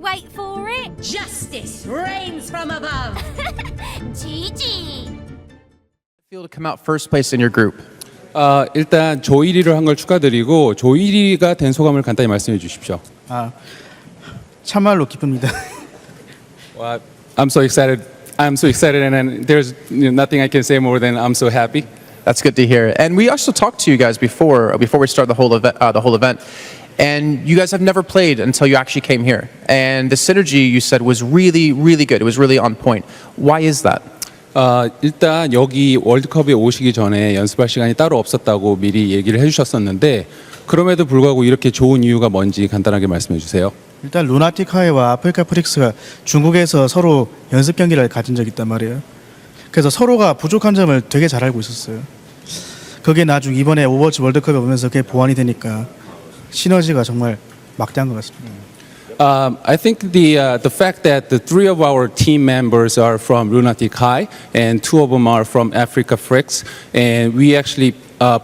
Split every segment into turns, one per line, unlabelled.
Wait for it.
Justice reigns from above.
Gigi.
Feel to come out first place in your group.
일단 조 1위를 한 걸 축하드리고 조 1위가 된 소감을 간단히 말씀해 주십시오.
참말로 기쁩니다.
Well, I'm so excited. I'm so excited, and there's nothing I can say more than I'm so happy.
That's good to hear. And we also talked to you guys before we started the whole event. And you guys have never played until you actually came here. And the synergy you said was really, really good. It was really on point. Why is that?
일단 여기 월드컵에 오시기 전에 연습할 시간이 따로 없었다고 미리 얘기를 해주셨었는데 그럼에도 불구하고 이렇게 좋은 이유가 뭔지 간단하게 말씀해 주세요.
일단 루나틱 하이와 아프리카 프릭스가 중국에서 서로 연습 경기를 가진 적이 있단 말이에요. 그래서 서로가 부족한 점을 되게 잘 알고 있었어요. 그게 나중 이번에 오버워치 월드컵에 오면서 그게 보완이 되니까 시너지가 정말 막대한 것 같습니다.
I think the fact that the three of our team members are from Lunatic High and two of them are from Africa Fricks, and we actually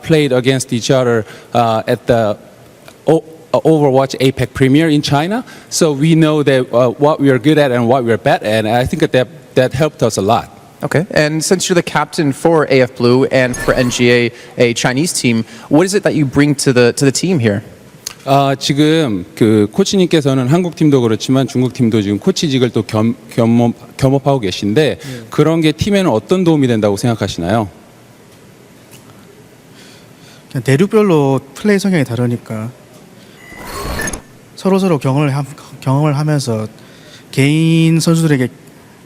played against each other at the Overwatch APEC Premier in China. So we know that what we are good at and what we are bad at, and I think that helped us a lot.
Okay. And since you're the captain for AF Blue and for NGA, a Chinese team, what is it that you bring to the team here?
지금 그 코치님께서는 한국 팀도 그렇지만 중국 팀도 지금 코치직을 또 겸업하고 계신데 그런 게 팀에는 어떤 도움이 된다고 생각하시나요?
그냥 대륙별로 플레이 성향이 다르니까 서로 경험을 하면서 개인 선수들에게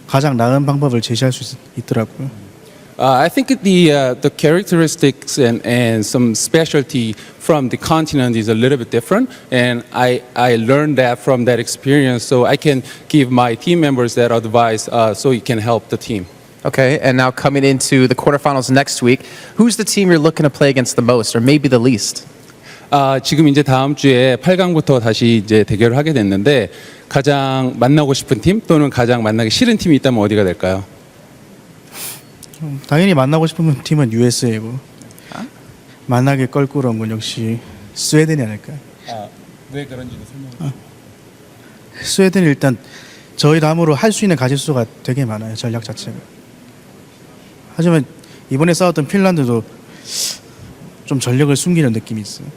가장 나은 방법을 제시할 수 있더라고요.
I think the characteristics and some specialty from the continent is a little bit different, and I learned that from that experience, so I can give my team members that advice so it can help the team.
Okay. And now coming into the quarterfinals next week, who's the team you're looking to play against the most, or maybe the least?
지금 이제 다음 주에 8강부터 다시 이제 대결을 하게 됐는데 가장 만나고 싶은 팀 또는 가장 만나기 싫은 팀이 있다면 어디가 될까요?
당연히 만나고 싶은 팀은 USA고 만나기 껄끄러운 건 역시 스웨덴이 아닐까요?
왜 그런지도 설명.
스웨덴이 일단 저희 다음으로 할 수 있는 가짓수가 되게 많아요. 전략 자체가. 하지만 이번에 싸웠던 핀란드도 좀 전력을 숨기는 느낌이 있어요.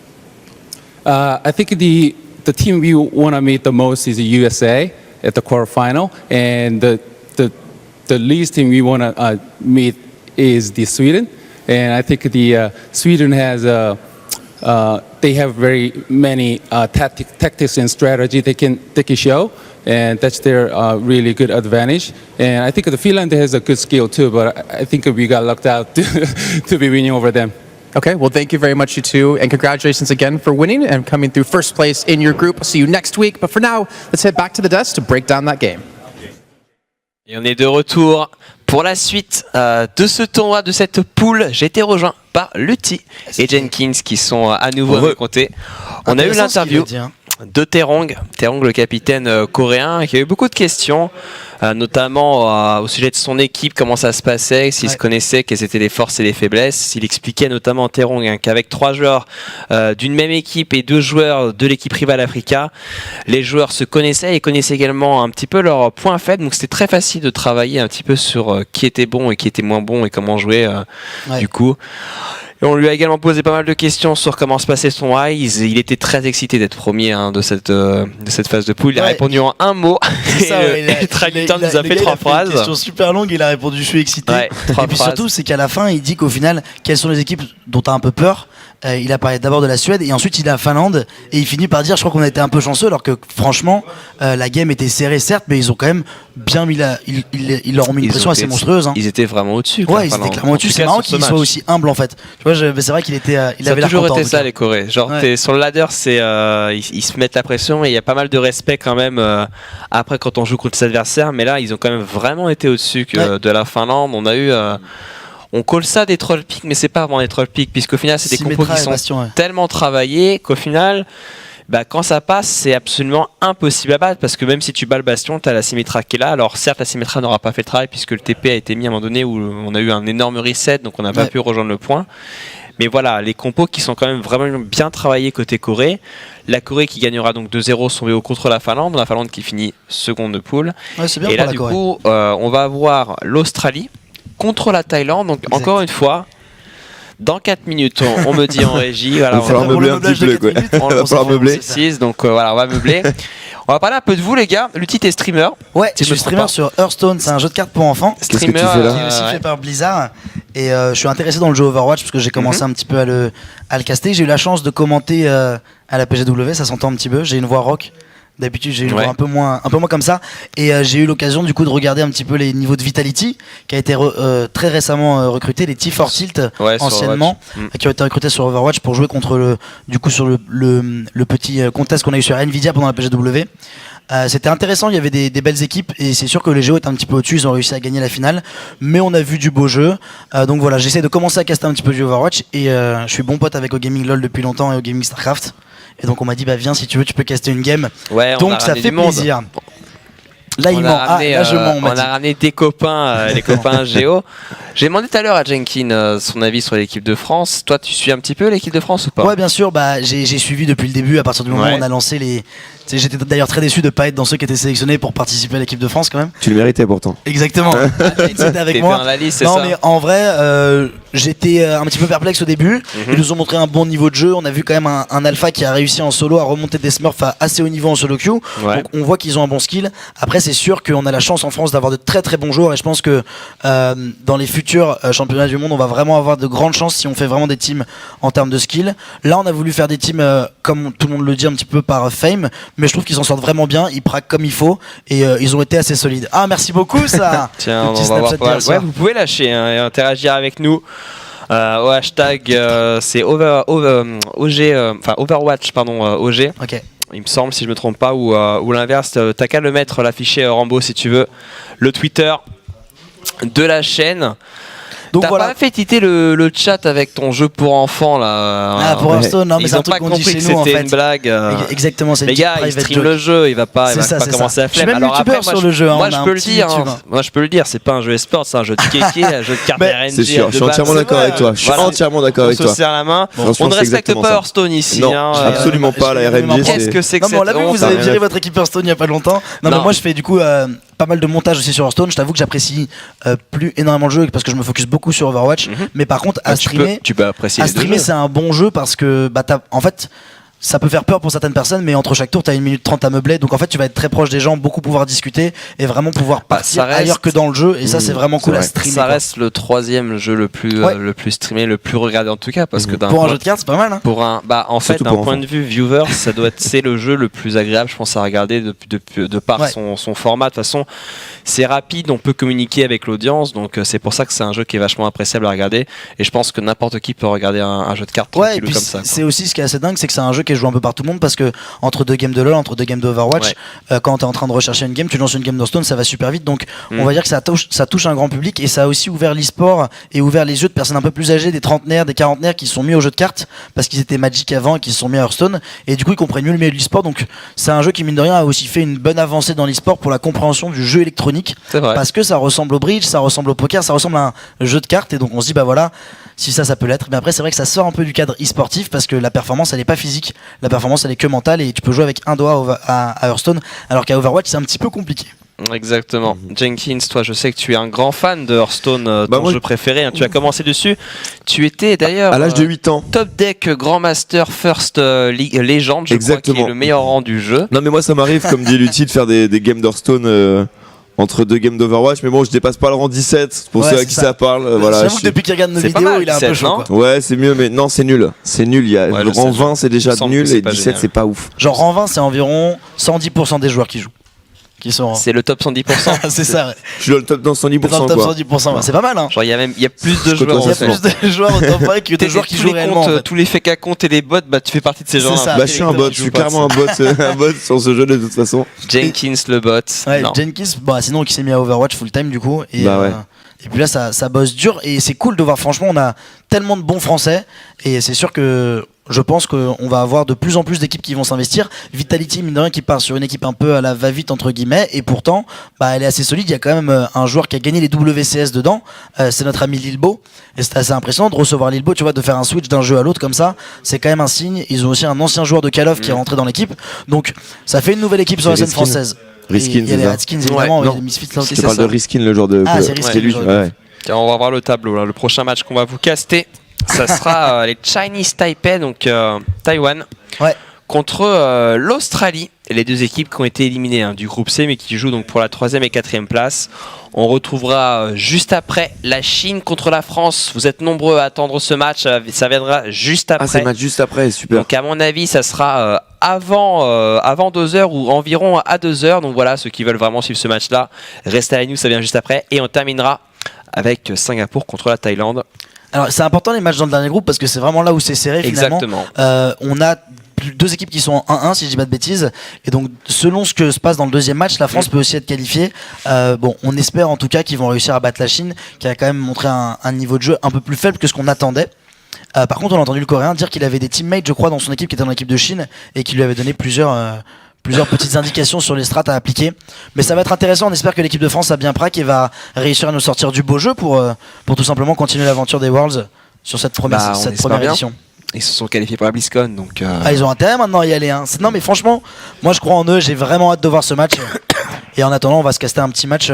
I think the team we want to meet the most is the USA at the quarterfinal, and the least team we want to meet is the Sweden. And I think the Sweden has they have very many tactics and strategy they can show, and that's their really good advantage. And I think the Finland has a good skill too, but I think we got lucked out to be winning over them.
Okay. Well, thank you very much, you two, and congratulations again for winning and coming through first place in your group. I'll see you next week. But for now, let's head back to the desk to break down that game.
Et on est de retour pour la suite de ce tournoi, de cette poule. J'ai été rejoint par Lutti et Jenkins qui sont à nouveau à mes côtés. On a eu l'interview de Terong, le capitaine coréen, qui a eu beaucoup de questions, notamment au sujet de son équipe, comment ça se passait, s'il se connaissait, quelles étaient les forces et les faiblesses. Il expliquait notamment Terong qu'avec 3 joueurs d'une même équipe et 2 joueurs de l'équipe rivale Africa, les joueurs se connaissaient et connaissaient également un petit peu leurs points faibles, donc c'était très facile de travailler un petit peu sur qui était bon et qui était moins bon et comment jouer du coup. Et on lui a également posé pas mal de questions sur comment se passait son Eyes. Il était très excité d'être premier de cette phase de poule. Il a répondu en un mot. Le traducteur nous a fait 3 phrases.
Une question super longue, il a répondu je suis excité.
Ouais,
et puis surtout, c'est qu'à la fin, il dit qu'au final, quelles sont les équipes dont tu as un peu peur. Il a parlé d'abord de la Suède et ensuite il a Finlande et il finit par dire je crois qu'on a été un peu chanceux alors que franchement la game était serrée certes mais ils ont quand même bien mis ils leur ont mis une pression assez monstrueuse.
Ils étaient vraiment au-dessus.
Ouais, ils étaient clairement au-dessus. C'est marrant qu'ils soient aussi humbles en fait. Tu vois, c'est vrai qu'il était il avait l'air content.
Ça a toujours été ça les Corées. Genre t'es sur le ladder, c'est ils se mettent la pression et il y a pas mal de respect quand même après quand on joue contre ses adversaires, mais là ils ont quand même vraiment été au-dessus de la Finlande. On a eu on colle ça des troll picks, mais c'est pas vraiment des troll picks, puisqu'au final c'est des compos qui sont tellement travaillés qu'au final, quand ça passe, c'est absolument impossible à battre, parce que même si tu bats le bastion, tu as la Symmetra qui est là. Alors certes, la Symmetra n'aura pas fait le travail, puisque le TP a été mis à un moment donné où on a eu un énorme reset, donc on n'a pas pu rejoindre le point. Mais voilà, les compos qui sont quand même vraiment bien travaillés côté Corée. La Corée qui gagnera donc 2-0 son VO contre la Finlande qui finit seconde de poule.
Ouais, c'est bien
Et
pour
là
la
du
Corée.
coup, on va avoir l'Australie contre la Thaïlande. Donc
Exact.
encore une fois, dans 4 minutes, on me dit en régie. Voilà,
Il va falloir
Pour
meubler
le
un petit
meublage de
peu,
4
quoi.
minutes,
Il va
on
falloir
s'en
meubler.
précise, donc voilà, on va meubler. On va parler un peu de vous les gars. Lutti t'es streamer.
Ouais,
Si
je
je me
suis
trompe
streamer
pas.
sur Hearthstone, c'est un jeu de cartes pour enfants.
Qu'est-ce que tu
Streamer,
fais là
Qui est aussi
ouais.
fait par Blizzard. Et je suis intéressé dans le jeu Overwatch parce que j'ai commencé un petit peu à le caster. J'ai eu la chance de commenter à la PGW, ça s'entend un petit peu. J'ai une voix rock. D'habitude, j'ai une
Ouais.
voix un peu moins comme ça. Et j'ai eu l'occasion du coup de regarder un petit peu les niveaux de Vitality, qui a été très récemment recruté, les T4 Tilt
Ouais, sur
anciennement,
Overwatch.
qui ont été recrutés sur Overwatch pour jouer contre sur le petit contest qu'on a eu sur Nvidia pendant la PGW. C'était intéressant, il y avait des belles équipes et c'est sûr que les Géos étaient un petit peu au-dessus, ils ont réussi à gagner la finale, mais on a vu du beau jeu. Donc voilà, j'essaie de commencer à caster un petit peu du Overwatch et je suis bon pote avec Au Gaming LOL depuis longtemps et Au Gaming StarCraft. Et donc on m'a dit bah viens si tu veux, tu peux caster une game.
Ouais, on a
Donc ça
ramené
fait
du monde.
plaisir. Là il
On
ment.
a ramené,
Là je mens, on
on
m'a
a
dit.
ramené tes copains, les copains Géo. J'ai demandé tout à l'heure à Jenkins son avis sur l'équipe de France. Toi, tu suis un petit peu l'équipe de France ou pas?
Ouais, bien sûr, bah, j'ai suivi depuis le début, à partir du moment
Ouais.
où on a lancé les. Tu sais, j'étais d'ailleurs très déçu de pas être dans ceux qui étaient sélectionnés pour participer à l'équipe de France quand même.
Tu le méritais pourtant.
Exactement. C'était avec
T'es
moi.
dans la liste, c'est
Non
ça
mais en vrai, j'étais un petit peu perplexe au début. Ils nous ont montré un bon niveau de jeu. On a vu quand même un alpha qui a réussi en solo à remonter des smurfs à assez haut niveau en solo queue.
Ouais.
Donc on voit qu'ils ont un bon skill. Après c'est sûr qu'on a la chance en France d'avoir de très très bons joueurs et je pense que dans les futurs championnats du monde on va vraiment avoir de grandes chances si on fait vraiment des teams en termes de skill. Là on a voulu faire des teams comme tout le monde le dit un petit peu par fame, mais je trouve qu'ils s'en sortent vraiment bien. Ils praquent comme il faut et ils ont été assez solides. Ah merci beaucoup ça.
Tiens,
Le
on
petit
va voir
Snapchat
pas mal.
d'hier soir.
Ouais, vous pouvez lâcher et interagir avec nous. Au hashtag, c'est Overwatch, pardon, OG.
Ok.
Il me semble, si je me trompe pas, ou l'inverse. T'as qu'à le mettre, l'afficher Rambo si tu veux. Le Twitter de la chaîne.
Donc
T'as
voilà.
pas fait titer le chat avec ton jeu pour enfants là.
Ah, pour Hearthstone, non, mais
Ils
c'est un
ont
truc
pas
qu'on dit
compris
chez
que
nous en
c'était
fait.
une blague.
Exactement, c'est
Les
une
gars,
petite
ils
private
streament
joke.
le jeu, il va pas
C'est ça, c'est
commencer
ça.
à
Je suis
flemme.
même
Alors
youtubeur
après,
sur
moi,
le jeu, hein,
moi
on a
je
un
peux le
petit
dire.
YouTube.
Moi je peux le dire, c'est pas un jeu e-sport, c'est un jeu de kéké, un jeu de cartes
Mais
RNG.
C'est sûr, je suis
de base.
entièrement d'accord avec toi. Je suis
Voilà.
entièrement d'accord
On
avec
se
toi.
serre la main.
Franchement,
On ne
c'est
respecte
exactement
pas
ça.
Hearthstone ici.
Non,
hein,
absolument pas. La RNG,
Qu'est-ce
c'est.
que c'est que
Non mais on l'a
cette
vu,
honte,
vous avez
hein.
viré votre équipe Hearthstone il y a pas longtemps. Non,
Non.
mais moi je fais du coup pas mal de montage aussi sur Hearthstone. Je t'avoue que j'apprécie plus énormément le jeu parce que je me focus beaucoup sur Overwatch. Mais par contre à
Ah,
streamer,
tu peux apprécier
à
les deux
streamer
jeux.
c'est un bon jeu parce que bah en fait ça peut faire peur pour certaines personnes, mais entre chaque tour, tu as 1 minute 30 à meubler. Donc en fait, tu vas être très proche des gens, beaucoup pouvoir discuter et vraiment pouvoir partir
ça reste-
ailleurs que dans le jeu. Et ça, c'est vraiment cool à streamer.
Ça
quoi.
reste le 3e jeu le plus streamé, le plus regardé en tout cas, parce que d'un
Pour un
point-
jeu de cartes, c'est pas mal. Hein.
Pour un, bah en fait,
Surtout
d'un
pour
point
enfants.
de vue viewer, ça doit être c'est le jeu le plus agréable, je pense, à regarder de par
Ouais.
son format. De toute façon, c'est rapide, on peut communiquer avec l'audience, donc c'est pour ça que c'est un jeu qui est vachement appréciable à regarder. Et je pense que n'importe qui peut regarder un jeu de cartes
Ouais, et
tranquillou
puis
comme ça.
c'est aussi ce qui est assez dingue, c'est que c'est un jeu qui est joué un peu par tout le monde parce que entre 2 games de LoL, entre 2 games d'Overwatch, quand t'es en train de rechercher une game, tu lances une game d'Hearthstone, ça va super vite. Donc on va dire que ça touche un grand public et ça a aussi ouvert l'e-sport et ouvert les yeux de personnes un peu plus âgées, des trentenaires, des quarantenaires qui se sont mis au jeu de cartes parce qu'ils étaient Magic avant et qui se sont mis à Hearthstone et du coup ils comprennent mieux le milieu de l'e-sport. Donc c'est un jeu qui mine de rien a aussi fait une bonne avancée dans l'e-sport pour la compréhension du jeu électronique.
C'est vrai.
Parce que ça ressemble au bridge, ça ressemble au poker, ça ressemble à un jeu de cartes et donc on se dit bah voilà, si ça peut l'être. Mais après c'est vrai que ça sort un peu du cadre e-sportif parce que la performance elle est pas physique, la performance elle est que mentale et tu peux jouer avec un doigt à Hearthstone alors qu'à Overwatch c'est un petit peu compliqué.
Exactement. Jenkins, toi, je sais que tu es un grand fan de Hearthstone,
Bah,
ton
moi,
jeu préféré. Hein, tu as commencé dessus. Tu étais d'ailleurs
À l'âge de 8 ans.
Top Deck Grand Master First Legend, je crois, qui
Exactement.
est le meilleur rang du jeu.
Non, mais moi, ça m'arrive, comme dit Lutti, de faire des games d'Hearthstone entre 2 games d'Overwatch. Mais bon, je dépasse pas le rang 17. Pour
Ouais,
ceux à
c'est
qui
ça.
ça parle. Voilà,
J'avoue que depuis qu'il regarde nos
C'est pas
vidéos
mal,
il est un
17,
peu chaud
non
quoi.
Ouais, c'est mieux, mais non, c'est nul. C'est nul. Il y a
Ouais,
le
je
rang
sais,
20, c'est déjà
il me semble
nul.
que c'est
Et
pas
17,
génial.
c'est pas ouf.
Genre rang 20 c'est environ 110% des joueurs qui jouent. Qui sont
C'est le top 110%.
c'est ça ouais.
Je suis dans le top dans 110%.
Dans le top
quoi.
110%, ouais. C'est pas mal hein.
Genre, il y a plus de
Je côtoie
joueurs.
Il y
en
a
ça
fait.
plus de joueurs au top 5 que de joueurs qui
tous
jouent
les
réellement.
comptes,
en fait.
tous les fake accounts et les bots, bah tu fais partie de ces gens-là.
ça.
Bah, je suis un bot. Je suis clairement un bot sur ce jeu de toute façon.
Jenkins le bot.
Ouais,
Non.
Jenkins, bah, sinon qui s'est mis à Overwatch full time du coup. Et,
Bah ouais.
et puis là ça bosse dur et c'est cool de voir, franchement on a tellement de bons Français et c'est sûr que je pense qu'on va avoir de plus en plus d'équipes qui vont s'investir. Vitality, mine de rien, qui part sur une équipe un peu à la va-vite entre guillemets, et pourtant, elle est assez solide. Il y a quand même un joueur qui a gagné les WCS dedans. C'est notre ami Lilbo, et c'est assez impressionnant de recevoir Lilbo, tu vois, de faire un switch d'un jeu à l'autre comme ça. C'est quand même un signe. Ils ont aussi un ancien joueur de Call of qui est rentré dans l'équipe, donc ça fait une nouvelle équipe sur la scène française.
Riskin,
il y a les Redskins évidemment, il y a les Misfits là aussi.
Je parle de Riskin, le joueur de.
Ah, c'est Riskin,
lui.
le joueur de-
Car on va voir le tableau. Là. Le prochain match qu'on va vous caster, ça sera les Chinese Taipei, donc Taïwan, contre l'Australie. Les deux équipes qui ont été éliminées du groupe C, mais qui jouent donc pour la 3e et 4e place. On retrouvera juste après la Chine contre la France. Vous êtes nombreux à attendre ce match. Ça viendra juste après.
Ah, c'est le match juste après, super.
Donc à mon avis, ça sera avant 2h ou environ à 2h. Donc voilà, ceux qui veulent vraiment suivre ce match-là, restez avec nous, ça vient juste après. Et on terminera avec Singapour contre la Thaïlande.
Alors c'est important les matchs dans le dernier groupe parce que c'est vraiment là où c'est serré finalement.
Exactement.
On a deux équipes qui sont en 1-1 si je dis pas de bêtises, et donc selon ce que se passe dans le deuxième match, la France peut aussi être qualifiée. On espère en tout cas qu'ils vont réussir à battre la Chine, qui a quand même montré un niveau de jeu un peu plus faible que ce qu'on attendait. Par contre, on a entendu le Coréen dire qu'il avait des teammates, je crois, dans son équipe qui était dans l'équipe de Chine et qui lui avait donné plusieurs petites indications sur les strats à appliquer. Mais ça va être intéressant, on espère que l'équipe de France a bien prac et va réussir à nous sortir du beau jeu pour tout simplement continuer l'aventure des Worlds sur cette première édition.
Ils se sont qualifiés pour la BlizzCon, donc...
ils ont intérêt maintenant à y aller. Non mais franchement, moi je crois en eux, j'ai vraiment hâte de voir ce match. Et en attendant, on va se caster un petit match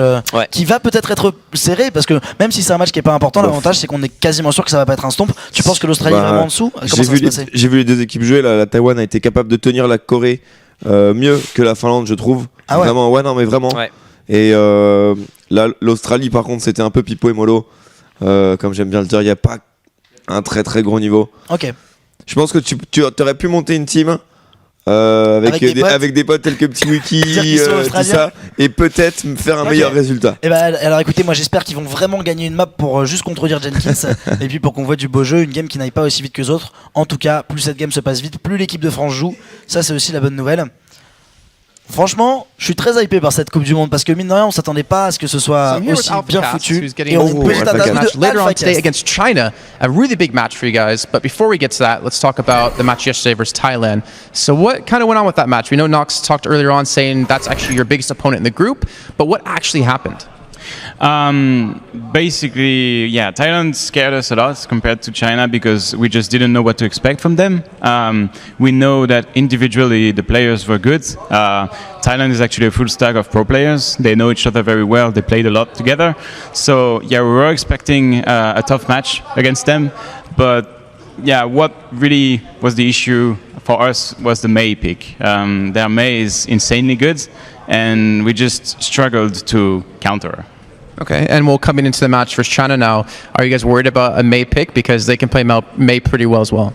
qui va peut-être être serré, parce que même si c'est un match qui est pas important, l'avantage c'est qu'on est quasiment sûr que ça va pas être un stomp. Tu penses que l'Australie est vraiment en dessous? Comment ça va se passer?
J'ai vu les deux équipes jouer, la Taïwan a été capable de tenir la Corée mieux que la Finlande, je trouve.
Ah ouais.
Vraiment, ouais, non mais vraiment.
Ouais.
Et là, l'Australie par contre, c'était un peu pipeau et mollo. Comme j'aime bien le dire, il n'y a pas un très très gros niveau.
Ok.
Je pense que tu aurais pu monter une team avec des potes tels que Petit Wiki, tout ça, et peut-être faire un meilleur résultat.
Et alors écoutez, moi j'espère qu'ils vont vraiment gagner une map pour juste contredire Jenkins et puis pour qu'on voit du beau jeu, une game qui n'aille pas aussi vite que les autres. En tout cas, plus cette game se passe vite, plus l'équipe de France joue. Ça c'est aussi la bonne nouvelle. Franchement, je suis très hypé par cette Coupe du Monde parce que mine de rien, on s'attendait pas à ce que ce soit aussi bien foutu. Et on est une petite interview
match
de
later on
Alpha
today
Cast.
against China. A really big match for you guys. But before we get to that, let's talk about the match yesterday versus Thailand. So what kind of went on with that match? We know Nox talked earlier on saying that's actually your biggest opponent in the group, but what actually happened?
Basically, yeah, Thailand scared us a lot compared to China because we just didn't know what to expect from them. We know that individually the players were good. Thailand is actually a full stack of pro players. They know each other very well. They played a lot together. So yeah, we were expecting a tough match against them. But yeah, what really was the issue for us was the Mei pick. Their Mei is insanely good, and we just struggled to counter her.
Okay, and well, coming into the match versus China now, are you guys worried about a Mei pick because they can play Mei pretty well as well?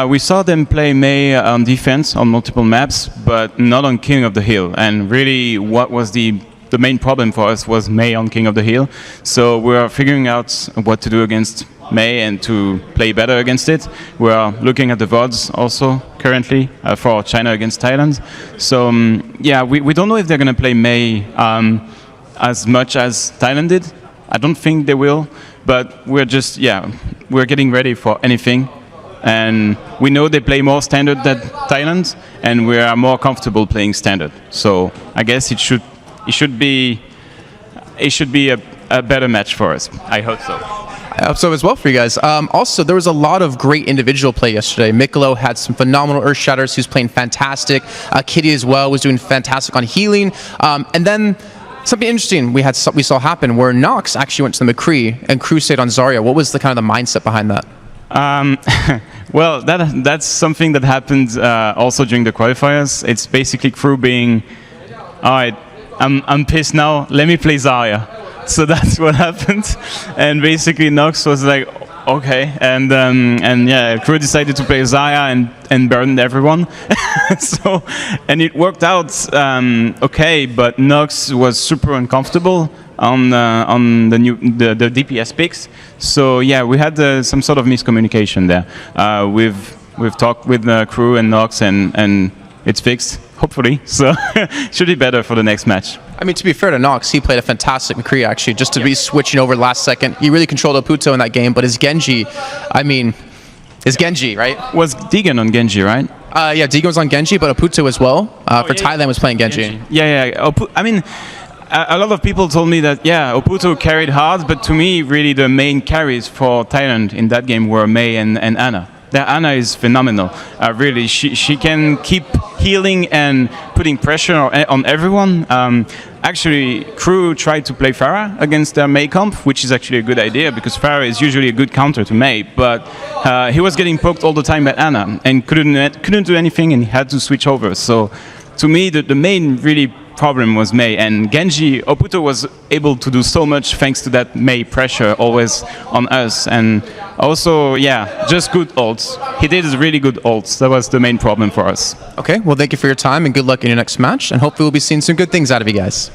We saw them play Mei on defense on multiple maps, but not on King of the Hill. And really, what was the main problem for us was Mei on King of the Hill. So we are figuring out what to do against Mei and to play better against it. We are looking at the VODs also currently for China against Thailand. So yeah, we don't know if they're going to play Mei as much as Thailand did. I don't think they will, but we're getting ready for anything. And we know they play more standard than Thailand, and we are more comfortable playing standard. So I guess it should be a better match for us. I hope so.
I hope so as well for you guys. Also, there was a lot of great individual play yesterday. Mikolo had some phenomenal Earth Shatters. He was playing fantastic. Kitty as well was doing fantastic on healing. And then something interesting we saw happen where Nox actually went to the McCree and Crew stayed on Zarya. What was the kind of the mindset behind that?
Well, that's something that happened also during the qualifiers. It's basically Crew being, all right, I'm pissed now. Let me play Zarya. So that's what happened. And basically Nox was like, okay, and yeah, Crew decided to play Zarya and burned everyone. So, and it worked out okay, but Nox was super uncomfortable on the DPS picks. So yeah, we had some sort of miscommunication there. We've talked with Crew and Nox, and it's fixed. hopefully. So should be better for the next match.
I mean, to be fair to Nox, he played a fantastic McCree, actually, just to be switching over last second. He really controlled Oputo in that game, but his Genji, I mean, his Genji, right?
Was Deegan on Genji, right?
Yeah, Deegan was on Genji, but Oputo as well. For Thailand was playing Genji.
Yeah. I mean, a lot of people told me that, Oputo carried hard, but to me, really the main carries for Thailand in that game were Mei and Anna. Anna is phenomenal. Really, she can keep healing and putting pressure on everyone. Actually, Crew tried to play Pharah against their Mei comp, which is actually a good idea because Pharah is usually a good counter to Mei. But he was getting poked all the time by Anna and couldn't do anything, and he had to switch over. So, to me, the main really problem was Mei, and Genji. Oputo was able to do so much thanks to that Mei pressure always on us, and also just good ults. He did really good ults. That was the main problem for us.
Okay, well, thank you for your time and good luck in your next match, and hopefully we'll be seeing some good things out of you guys.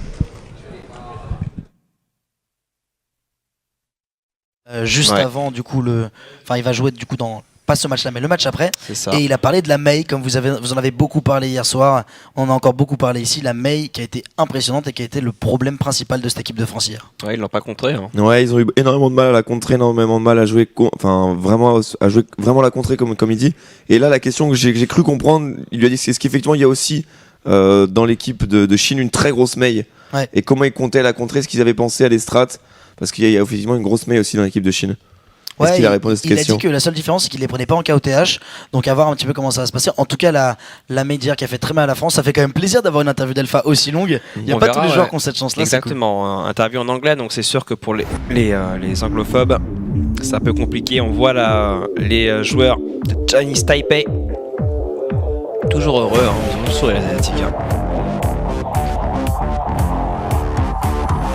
Juste avant, du coup, il va jouer du coup dans pas ce match-là, mais le match après.
C'est ça.
Et il a parlé de la Mei, comme vous en avez beaucoup parlé hier soir. On en a encore beaucoup parlé ici. La Mei qui a été impressionnante et qui a été le problème principal de cette équipe de France hier.
Ouais, ils l'ont pas contré. Hein.
Ouais, ils ont eu énormément de mal à la contrer, énormément de mal à jouer, vraiment la contrer comme il dit. Et là, la question que j'ai cru comprendre, il lui a dit, c'est ce qu'effectivement il y a aussi dans l'équipe de Chine une très grosse Mei.
Ouais.
Et comment ils comptaient la contrer, ce qu'ils avaient pensé à les strats, parce qu'il y a effectivement une grosse Mei aussi dans l'équipe de Chine.
Ouais,
il a répondu à cette question.
Il a dit que la seule différence c'est qu'il les prenait pas en KOTH, donc à voir un petit peu comment ça va se passer. En tout cas, la média qui a fait très mal à la France, ça fait quand même plaisir d'avoir une interview d'Alpha aussi longue. Il n'y a pas tous les joueurs qui ont cette chance-là.
Exactement, cool. Interview en anglais, donc c'est sûr que pour les anglophobes, c'est un peu compliqué. On voit là les joueurs de Chinese Taipei, toujours heureux, hein, ils ont le sourire les Asiatiques. Hein.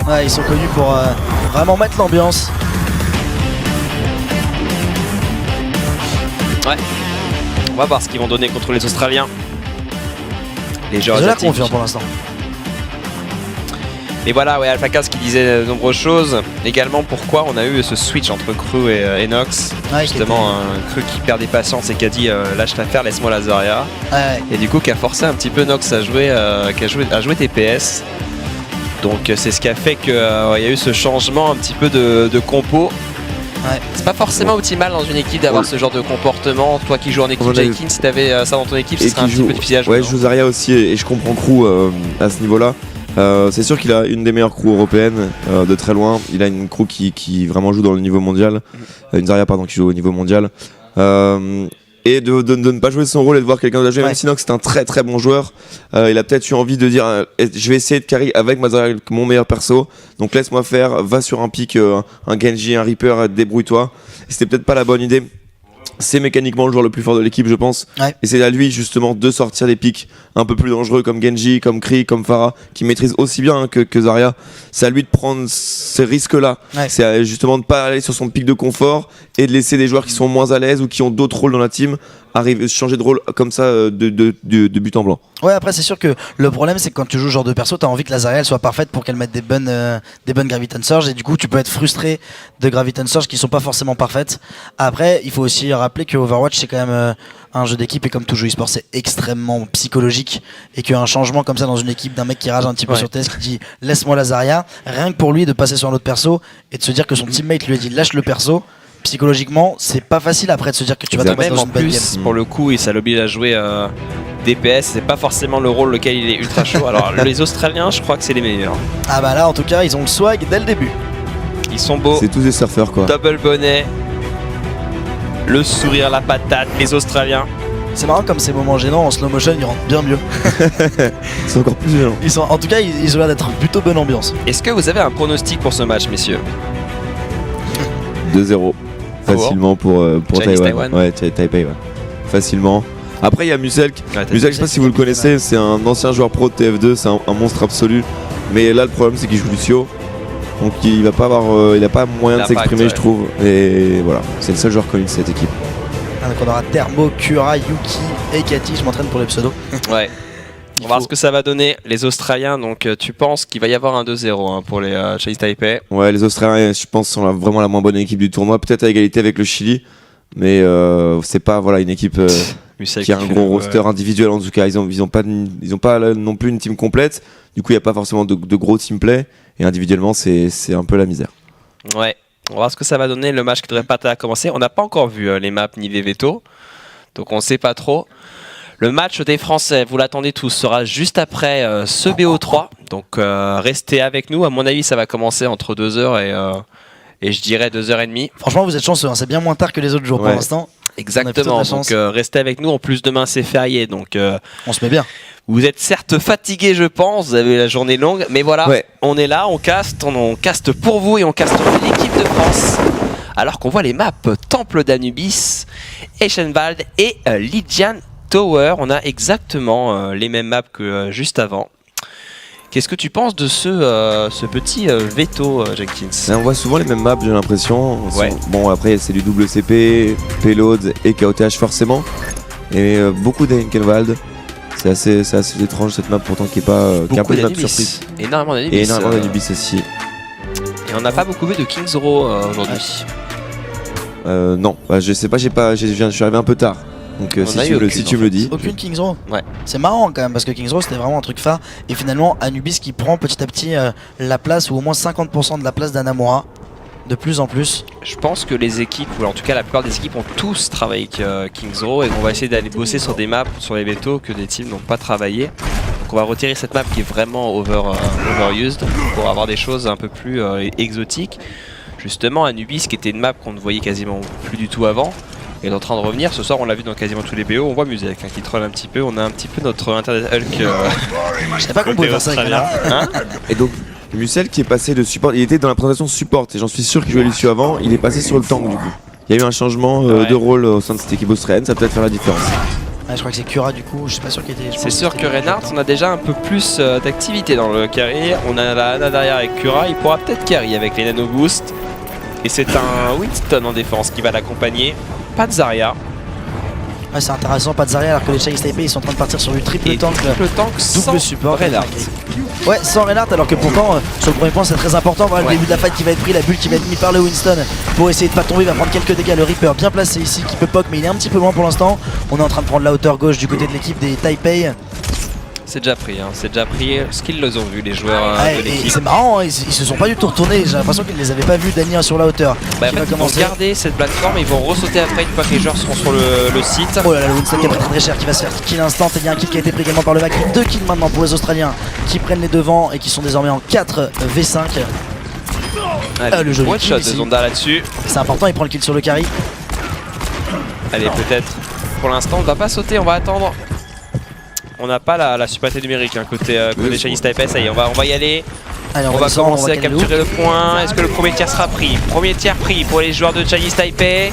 Ouais, ils sont connus pour vraiment mettre l'ambiance.
Ouais, on va voir ce qu'ils vont donner contre les Australiens. Les joueurs
asiatiques.
asiatiques.
Confiant pour l'instant.
Et voilà, ouais, AlphaCast qui disait de nombreuses choses. Également, pourquoi on a eu ce switch entre Crew et Nox.
Ouais,
justement, un Crew qui perd des patience et qui a dit lâche l'affaire, laisse-moi la Zarya.
Ouais.
Et du coup, qui a forcé un petit peu Nox à jouer TPS. Donc, c'est ce qui a fait qu'il y a eu ce changement un petit peu de compo.
Ouais.
C'est pas forcément optimal dans une équipe d'avoir ce genre de comportement. Toi qui joues en équipe Jaikin, si t'avais ça dans ton équipe, ce serait un petit peu difficile à jouer.
Ouais, je joue Zarya aussi et je comprends Crew à ce niveau-là. C'est sûr qu'il a une des meilleures crews européennes de très loin. Il a une crew qui vraiment joue dans le niveau mondial. Une Zarya qui joue au niveau mondial. Et de ne pas jouer son rôle et de voir quelqu'un de jouer, même si Nox c'est un très très bon joueur, il a peut-être eu envie de dire je vais essayer de carry avec mon meilleur perso, donc laisse-moi faire, va sur un pick, un Genji, un Reaper, débrouille-toi. C'était peut-être pas la bonne idée. C'est mécaniquement le joueur le plus fort de l'équipe, je pense. Ouais. Et c'est à lui justement de sortir des pics un peu plus dangereux comme Genji, comme Kree, comme Pharah, qui maîtrise aussi bien que Zarya. C'est à lui de prendre ces risques-là. Ouais. C'est justement de ne pas aller sur son pic de confort et de laisser des joueurs qui sont moins à l'aise ou qui ont d'autres rôles dans la team changer de rôle comme ça de but en blanc.
Ouais, après c'est sûr que le problème c'est que quand tu joues ce genre de perso, t'as envie que la Zarya elle soit parfaite pour qu'elle mette des bonnes Graviton Surge, et du coup tu peux être frustré de Graviton Surge qui sont pas forcément parfaites. Après il faut aussi rappeler que Overwatch c'est quand même un jeu d'équipe, et comme tout jeu e-sport c'est extrêmement psychologique, et qu'un changement comme ça dans une équipe d'un mec qui rage un petit peu sur TS, qui dit laisse-moi la Zarya, rien que pour lui de passer sur un autre perso et de se dire que son teammate lui a dit lâche le perso, psychologiquement c'est pas facile après de se dire que tu vas tomber dans une belle game.
Pour le coup, ça l'oblige à jouer DPS, c'est pas forcément le rôle lequel il est ultra chaud. Alors les Australiens, je crois que c'est les meilleurs.
Ah bah là en tout cas ils ont le swag dès le début.
Ils sont beaux.
C'est tous des surfeurs quoi.
Double bonnet, le sourire, la patate, les Australiens.
C'est marrant comme ces moments gênants en slow motion ils rentrent bien mieux.
C'est encore plus gênant.
En tout cas ils ont l'air d'être plutôt bonne ambiance.
Est-ce que vous avez un pronostic pour ce match, messieurs?
2-0 facilement pour Taïwan. Ouais, Taipei, ouais. Facilement. Après il y a Muselk. Muselk, je sais pas si vous le connaissez, c'est un ancien joueur pro de TF2, c'est un monstre absolu. Mais là le problème c'est qu'il joue Lucio. Donc il va pas avoir il a pas moyen de s'exprimer je trouve. Et voilà, c'est le seul joueur connu de cette équipe.
Donc on aura Thermo, Kura, Yuki et Cathy, je m'entraîne pour les pseudos.
Ouais. On va voir ce que ça va donner. Les Australiens, donc tu penses qu'il va y avoir un 2-0 pour les Chinese Taipei? Ouais,
les Australiens, je pense, sont vraiment la moins bonne équipe du tournoi. Peut-être à égalité avec le Chili, mais c'est pas une équipe
Musel
qui a un
fait
gros
le-
roster individuel en tout cas. Ils ont pas non plus une team complète. Du coup, il n'y a pas forcément de gros team play. Et individuellement, c'est un peu la misère.
Ouais, on va voir ce que ça va donner. Le match qui devrait pas tarder à commencer. On n'a pas encore vu les maps ni les veto, donc on ne sait pas trop. Le match des Français, vous l'attendez tous, sera juste après ce BO3. Donc restez avec nous. À mon avis, ça va commencer entre 2h et je dirais 2h30.
Franchement, vous êtes chanceux, hein. C'est bien moins tard que les autres jours pour
Ouais.
l'instant.
Exactement,
On a plutôt de la
donc restez avec nous. En plus, demain c'est férié, donc
On se met bien.
vous êtes certes fatigué, je pense. Vous avez la journée longue, mais voilà,
Ouais.
on est là, on caste pour vous et on caste pour l'équipe de France. Alors qu'on voit les maps Temple d'Anubis, Eschenwald et Lydian Tower. On a exactement les mêmes maps que juste avant. Qu'est-ce que tu penses de ce petit veto, Jenkins?
Et on voit souvent les mêmes maps, j'ai l'impression.
Ouais.
Bon, après, c'est du WCP, Payload et KOTH forcément. Et beaucoup d'Enkenwald. C'est assez étrange cette map pourtant qui est un
Beaucoup
peu une map
d'Anubis.
surprise.
Énormément d'Anubis.
Et énormément d'Anubis aussi.
Et on n'a pas beaucoup vu de Kings Row aujourd'hui.
Non, bah, je sais pas, je suis arrivé un peu tard. Donc
On
si
a
tu
eu
me le-
aucune,
si tu
en
me le
fait.
dis.
Aucune Kings Row.
Ouais.
C'est marrant quand même parce que Kings Row c'était vraiment un truc phare. Et finalement, Anubis qui prend petit à petit la place, ou au moins 50% de la place d'Anamura. De plus en plus.
Je pense que les équipes, ou en tout cas la plupart des équipes, ont tous travaillé avec Kings Row et on va essayer d'aller bosser sur des maps, sur les veto que des teams n'ont pas travaillé. Donc on va retirer cette map qui est vraiment overused pour avoir des choses un peu plus exotiques. Justement, Anubis, qui était une map qu'on ne voyait quasiment plus du tout avant, est en train de revenir. Ce soir, on l'a vu dans quasiment tous les BO. On voit Muselk qui troll un petit peu. On a un petit peu notre Internet Hulk.
Je savais pas qu'on pouvait faire ça avec
australien.
Renard.
Hein.
Et donc, Musel qui est passé de support, il était dans la présentation support et j'en suis sûr qu'il jouait l'issue avant, il est passé sur le tank du coup. Il y a eu un changement de rôle au sein de cette équipe australienne, ça peut peut-être faire la différence.
Ouais, je crois que c'est Cura du coup, je suis pas sûr qu'il était.
C'est sûr que Reinhardt, on a déjà un peu plus d'activité dans le carry. On a la Ana derrière avec Cura, il pourra peut-être carry avec les nano boosts. Et c'est un Winston en défense qui va l'accompagner. Pas de Zarya.
Ouais, c'est intéressant, pas de Zarya alors que les Chinese Taipei ils sont en train de partir sur du triple
Et
tank.
le tank sans
Double support.
Reinhardt.
Ouais, sans Reinhardt alors que pourtant sur le premier point c'est très important. Voilà le début de la fight qui va être pris, la bulle qui va être mise par le Winston pour essayer de pas tomber, il va prendre quelques dégâts. Le Reaper bien placé ici qui peut poke mais il est un petit peu loin pour l'instant. On est en train de prendre la hauteur gauche du côté de l'équipe des Taipei.
C'est déjà pris, hein. C'est déjà pris. Ce qu'ils les ont vu, les joueurs
Ouais,
de
et
l'équipe.
c'est marrant, hein, ils se sont pas du tout retournés. J'ai l'impression qu'ils ne les avaient pas vus Dania sur la hauteur.
Bah, en
Qui
fait,
va
ils vont
commencer.
garder cette plateforme, ils vont ressauter après une fois que les joueurs seront sur le site.
Oh là là, le Winston qui a pris très cher, qui va se faire kill instant. Et il y a un kill qui a été pris également par le Macri. 2 kills maintenant pour les Australiens qui prennent les devants et qui sont désormais en 4 V5.
Allez,
le joli
one
kill
shot de
ici.
Zonda là-dessus.
C'est important, il prend le kill sur le carry.
Allez, peut-être. Pour l'instant, on va pas sauter, on va attendre. On n'a pas la supériorité numérique hein, côté Chinese Taipei. Ça y est, on va y aller.
Allez,
On va
descendre,
commencer à
caler le
capturer le point. Est-ce que le premier tiers sera pris? Premier tiers pris pour les joueurs de Chinese Taipei.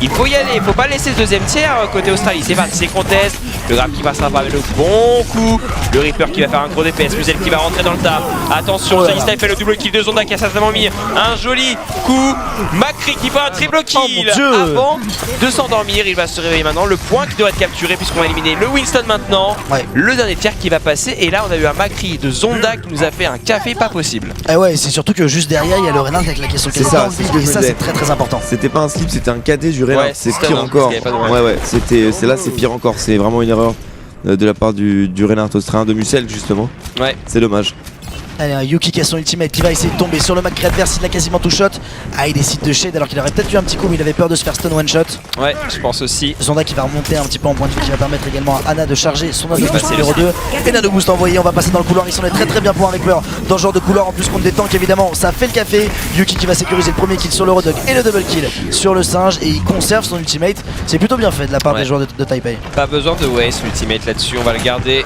Il faut y aller, il faut pas laisser le deuxième tiers côté Australie. C'est parti, c'est contest. Le grab qui passera par le bon coup. Le Reaper qui va faire un gros DPS. Musel qui va rentrer dans le tas. Attention, Chinese Taipei, le double kill de Zonda qui a certainement mis un joli coup. Macri qui fait un triple kill.
Oh mon Dieu.
Avant de s'endormir, il va se réveiller maintenant. Le point qui doit être capturé puisqu'on va éliminer le Winston maintenant.
Ouais.
Le dernier tiers qui va passer. Et là, on a eu un Macri de Zonda qui nous a fait un café pas possible.
Ah ouais, c'est surtout que juste derrière, il y a le Reinhardt avec la question
C'est ça, c'est ce que
et
je
ça
me
c'est
disais.
très important.
C'était pas un slip, c'était un KD du Reinhardt,
Ouais,
c'est
stun,
pire
hein,
encore.
parce qu'il y avait pas de
Ouais, c'est là, c'est pire encore. C'est vraiment une erreur de la part du Reinhardt australien de Musel justement.
Ouais.
C'est dommage.
Allez, un Yuki qui a son ultimate qui va essayer de tomber sur le Macri adverse, il l'a quasiment tout shot. Ah, il décide de shade alors qu'il aurait peut-être eu un petit coup, mais il avait peur de se faire stun one shot.
Ouais, je pense aussi.
Zonda qui va remonter un petit peu en point de vue, qui va permettre également à Anna de charger son nano
va
boost
passer
numéro
le
2. Et nano boost envoyé, on va passer dans le couloir, ils sont très bien pour un Reaper dans ce genre de couloir, en plus contre des tanks évidemment, ça fait le café. Yuki qui va sécuriser le premier kill sur le Rodog et le double kill sur le singe, et il conserve son ultimate. C'est plutôt bien fait de la part
Ouais.
des joueurs de Taipei.
Pas besoin de waste ultimate là-dessus, on va le garder.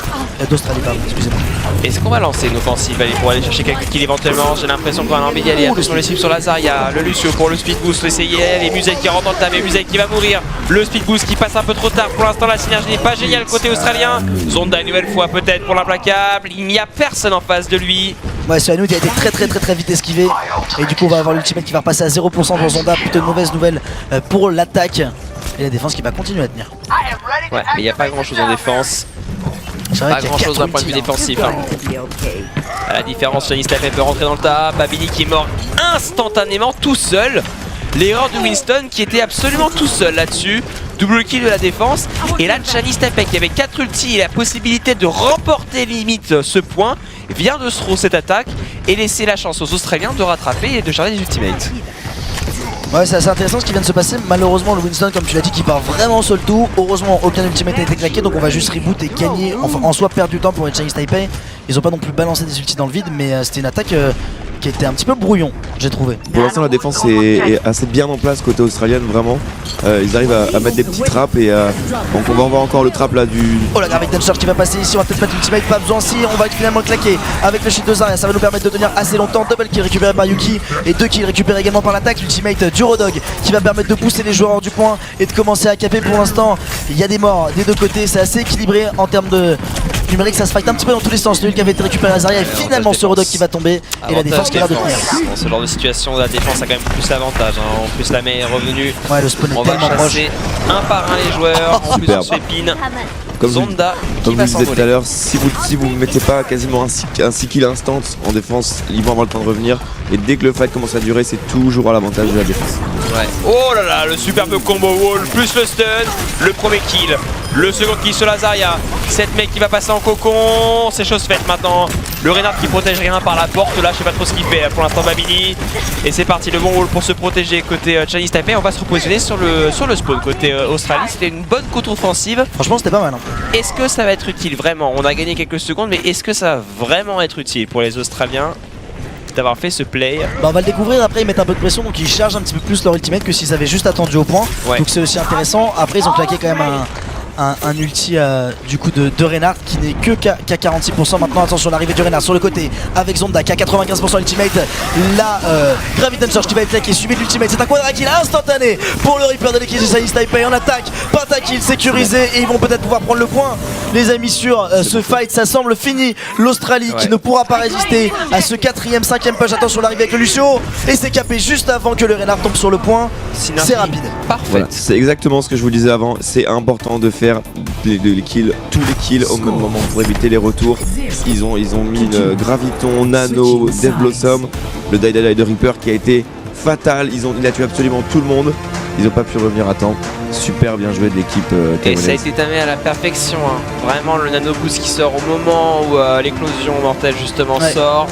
D'Australie, pardon, excusez-moi.
Est-ce qu'on va lancer une offensive allez, pour aller chercher quelques kills éventuellement? J'ai l'impression qu'on a envie d'y aller. Attention, le slip sur la Zarya, le Lucio pour le speed boost, essayer. Les Musel qui rentre dans le tas, mais Musel qui va mourir. Le speed boost qui passe un peu trop tard. Pour l'instant, la synergie n'est pas géniale côté australien. Zonda une nouvelle fois peut-être pour l'implacable. Il n'y a personne en face de lui.
Ouais, ce Hanoud il a été très vite esquivé. Et du coup, on va avoir l'ultimate qui va repasser à 0% pour Zonda. Plutôt une mauvaise nouvelle pour l'attaque. Et la défense qui va continuer à tenir.
Ouais, mais il n'y a pas grand chose en défense.
C'est vrai
Pas
qu'il y a
grand chose
4
d'un point de vue
ultis, là.
défensif. Hein. À la différence, Chinese Taipei peut rentrer dans le tas. Babili qui est mort instantanément tout seul. l'erreur de Winston qui était absolument tout seul là-dessus. Double kill de la défense. Et là, Chinese Taipei qui avait 4 ultis et la possibilité de remporter limite ce point vient de throw cette attaque et laisser la chance aux Australiens de rattraper et de charger des ultimates.
Ouais, c'est assez intéressant ce qui vient de se passer. Malheureusement, le Winston, comme tu l'as dit, qui part vraiment seul tout. Heureusement, aucun ultimate n'a été claqué, donc on va juste reboot et gagner. Enfin, en soi, perdre du temps pour les Chinese Taipei. Ils ont pas non plus balancé des ultis dans le vide, mais c'était une attaque qui était un petit peu brouillon, j'ai trouvé.
Pour l'instant, la défense est assez bien en place côté australienne, vraiment. Ils arrivent à mettre des petits traps et donc on va voir encore le trap là du.
Oh la Gravity Dancer qui va passer ici, on va peut-être mettre l'ultimate, pas besoin si on va finalement claquer avec le shield de Zarya, ça va nous permettre de tenir assez longtemps. Double kill récupéré par Yuki et 2 kills récupérés également par l'attaque. L'ultimate du Rodog qui va permettre de pousser les joueurs hors du point et de commencer à caper. Pour l'instant, il y a des morts des deux côtés, c'est assez équilibré en termes de numérique, ça se fight un petit peu dans tous les sens. Celui qui avait été récupéré à Zarya et finalement ce Rodog qui va tomber et la défense qui a l'air de tenir.
Dans ce genre de situation, la défense a quand même plus l'avantage. En plus, la main est revenue.
Ouais, le spawn est
on va
tellement proche.
chasser un par un les joueurs. En plus, on se fait pin.
Comme
Zonda qui
comme
va
je vous disais tout à
s'envoler.
l'heure, si vous ne mettez pas quasiment un 6 kills instant en défense, ils vont avoir le temps de revenir. Et dès que le fight commence à durer, c'est toujours à l'avantage de la défense.
Ouais. Oh là là, le superbe combo wall, plus le stun, le premier kill, le second kill sur la Zarya. Cette mec qui va passer en cocon, c'est chose faite maintenant. Le Reinhardt qui protège rien par la porte, là je sais pas trop ce qu'il fait pour l'instant Babini. Et c'est parti, le bon wall pour se protéger côté Chinese Taipei. On va se repositionner sur le spawn côté Australie. C'était une bonne contre-offensive.
Franchement c'était pas mal.
Est-ce que ça va être utile vraiment? On a gagné quelques secondes, mais est-ce que ça va vraiment être utile pour les Australiens d'avoir fait ce play?
Bah on va le découvrir, après ils mettent un peu de pression donc ils chargent un petit peu plus leur ultimate que s'ils avaient juste attendu au point.
Ouais.
Donc c'est aussi intéressant. Après ils ont claqué quand même un ulti du coup de Reinhardt qui n'est que qu'à 46% maintenant. Attention l'arrivée du Reinhardt sur le côté avec Zonda qui a 95% ultimate. La Gravity Surge qui va être claqué, suivi de l'ultimate. C'est un quadra kill instantané pour le Reaper de l'équipe de Chinese Taipei en attaque. Pentakill sécurisé et ils vont peut-être pouvoir prendre le point. Les amis sur ce fight, ça semble fini. L'Australie qui ne pourra pas résister à ce 4ème, 5ème push. Attention l'arrivée avec le Lucio et c'est capé juste avant que le Reinhardt tombe sur le point. C'est rapide.
Parfait.
Voilà, c'est exactement ce que je vous disais avant. C'est important de faire les kills, tous les kills au même moment pour éviter les retours. Ils ont mis le Graviton, Nano, Death Blossom, le Die de Reaper qui a été fatal. Il a tué absolument tout le monde. Ils n'ont pas pu revenir à temps. Super bien joué de l'équipe
Et
taïwanaise.
ça a été tamé à la perfection. Vraiment le nano boost qui sort au moment où l'éclosion mortelle justement sort.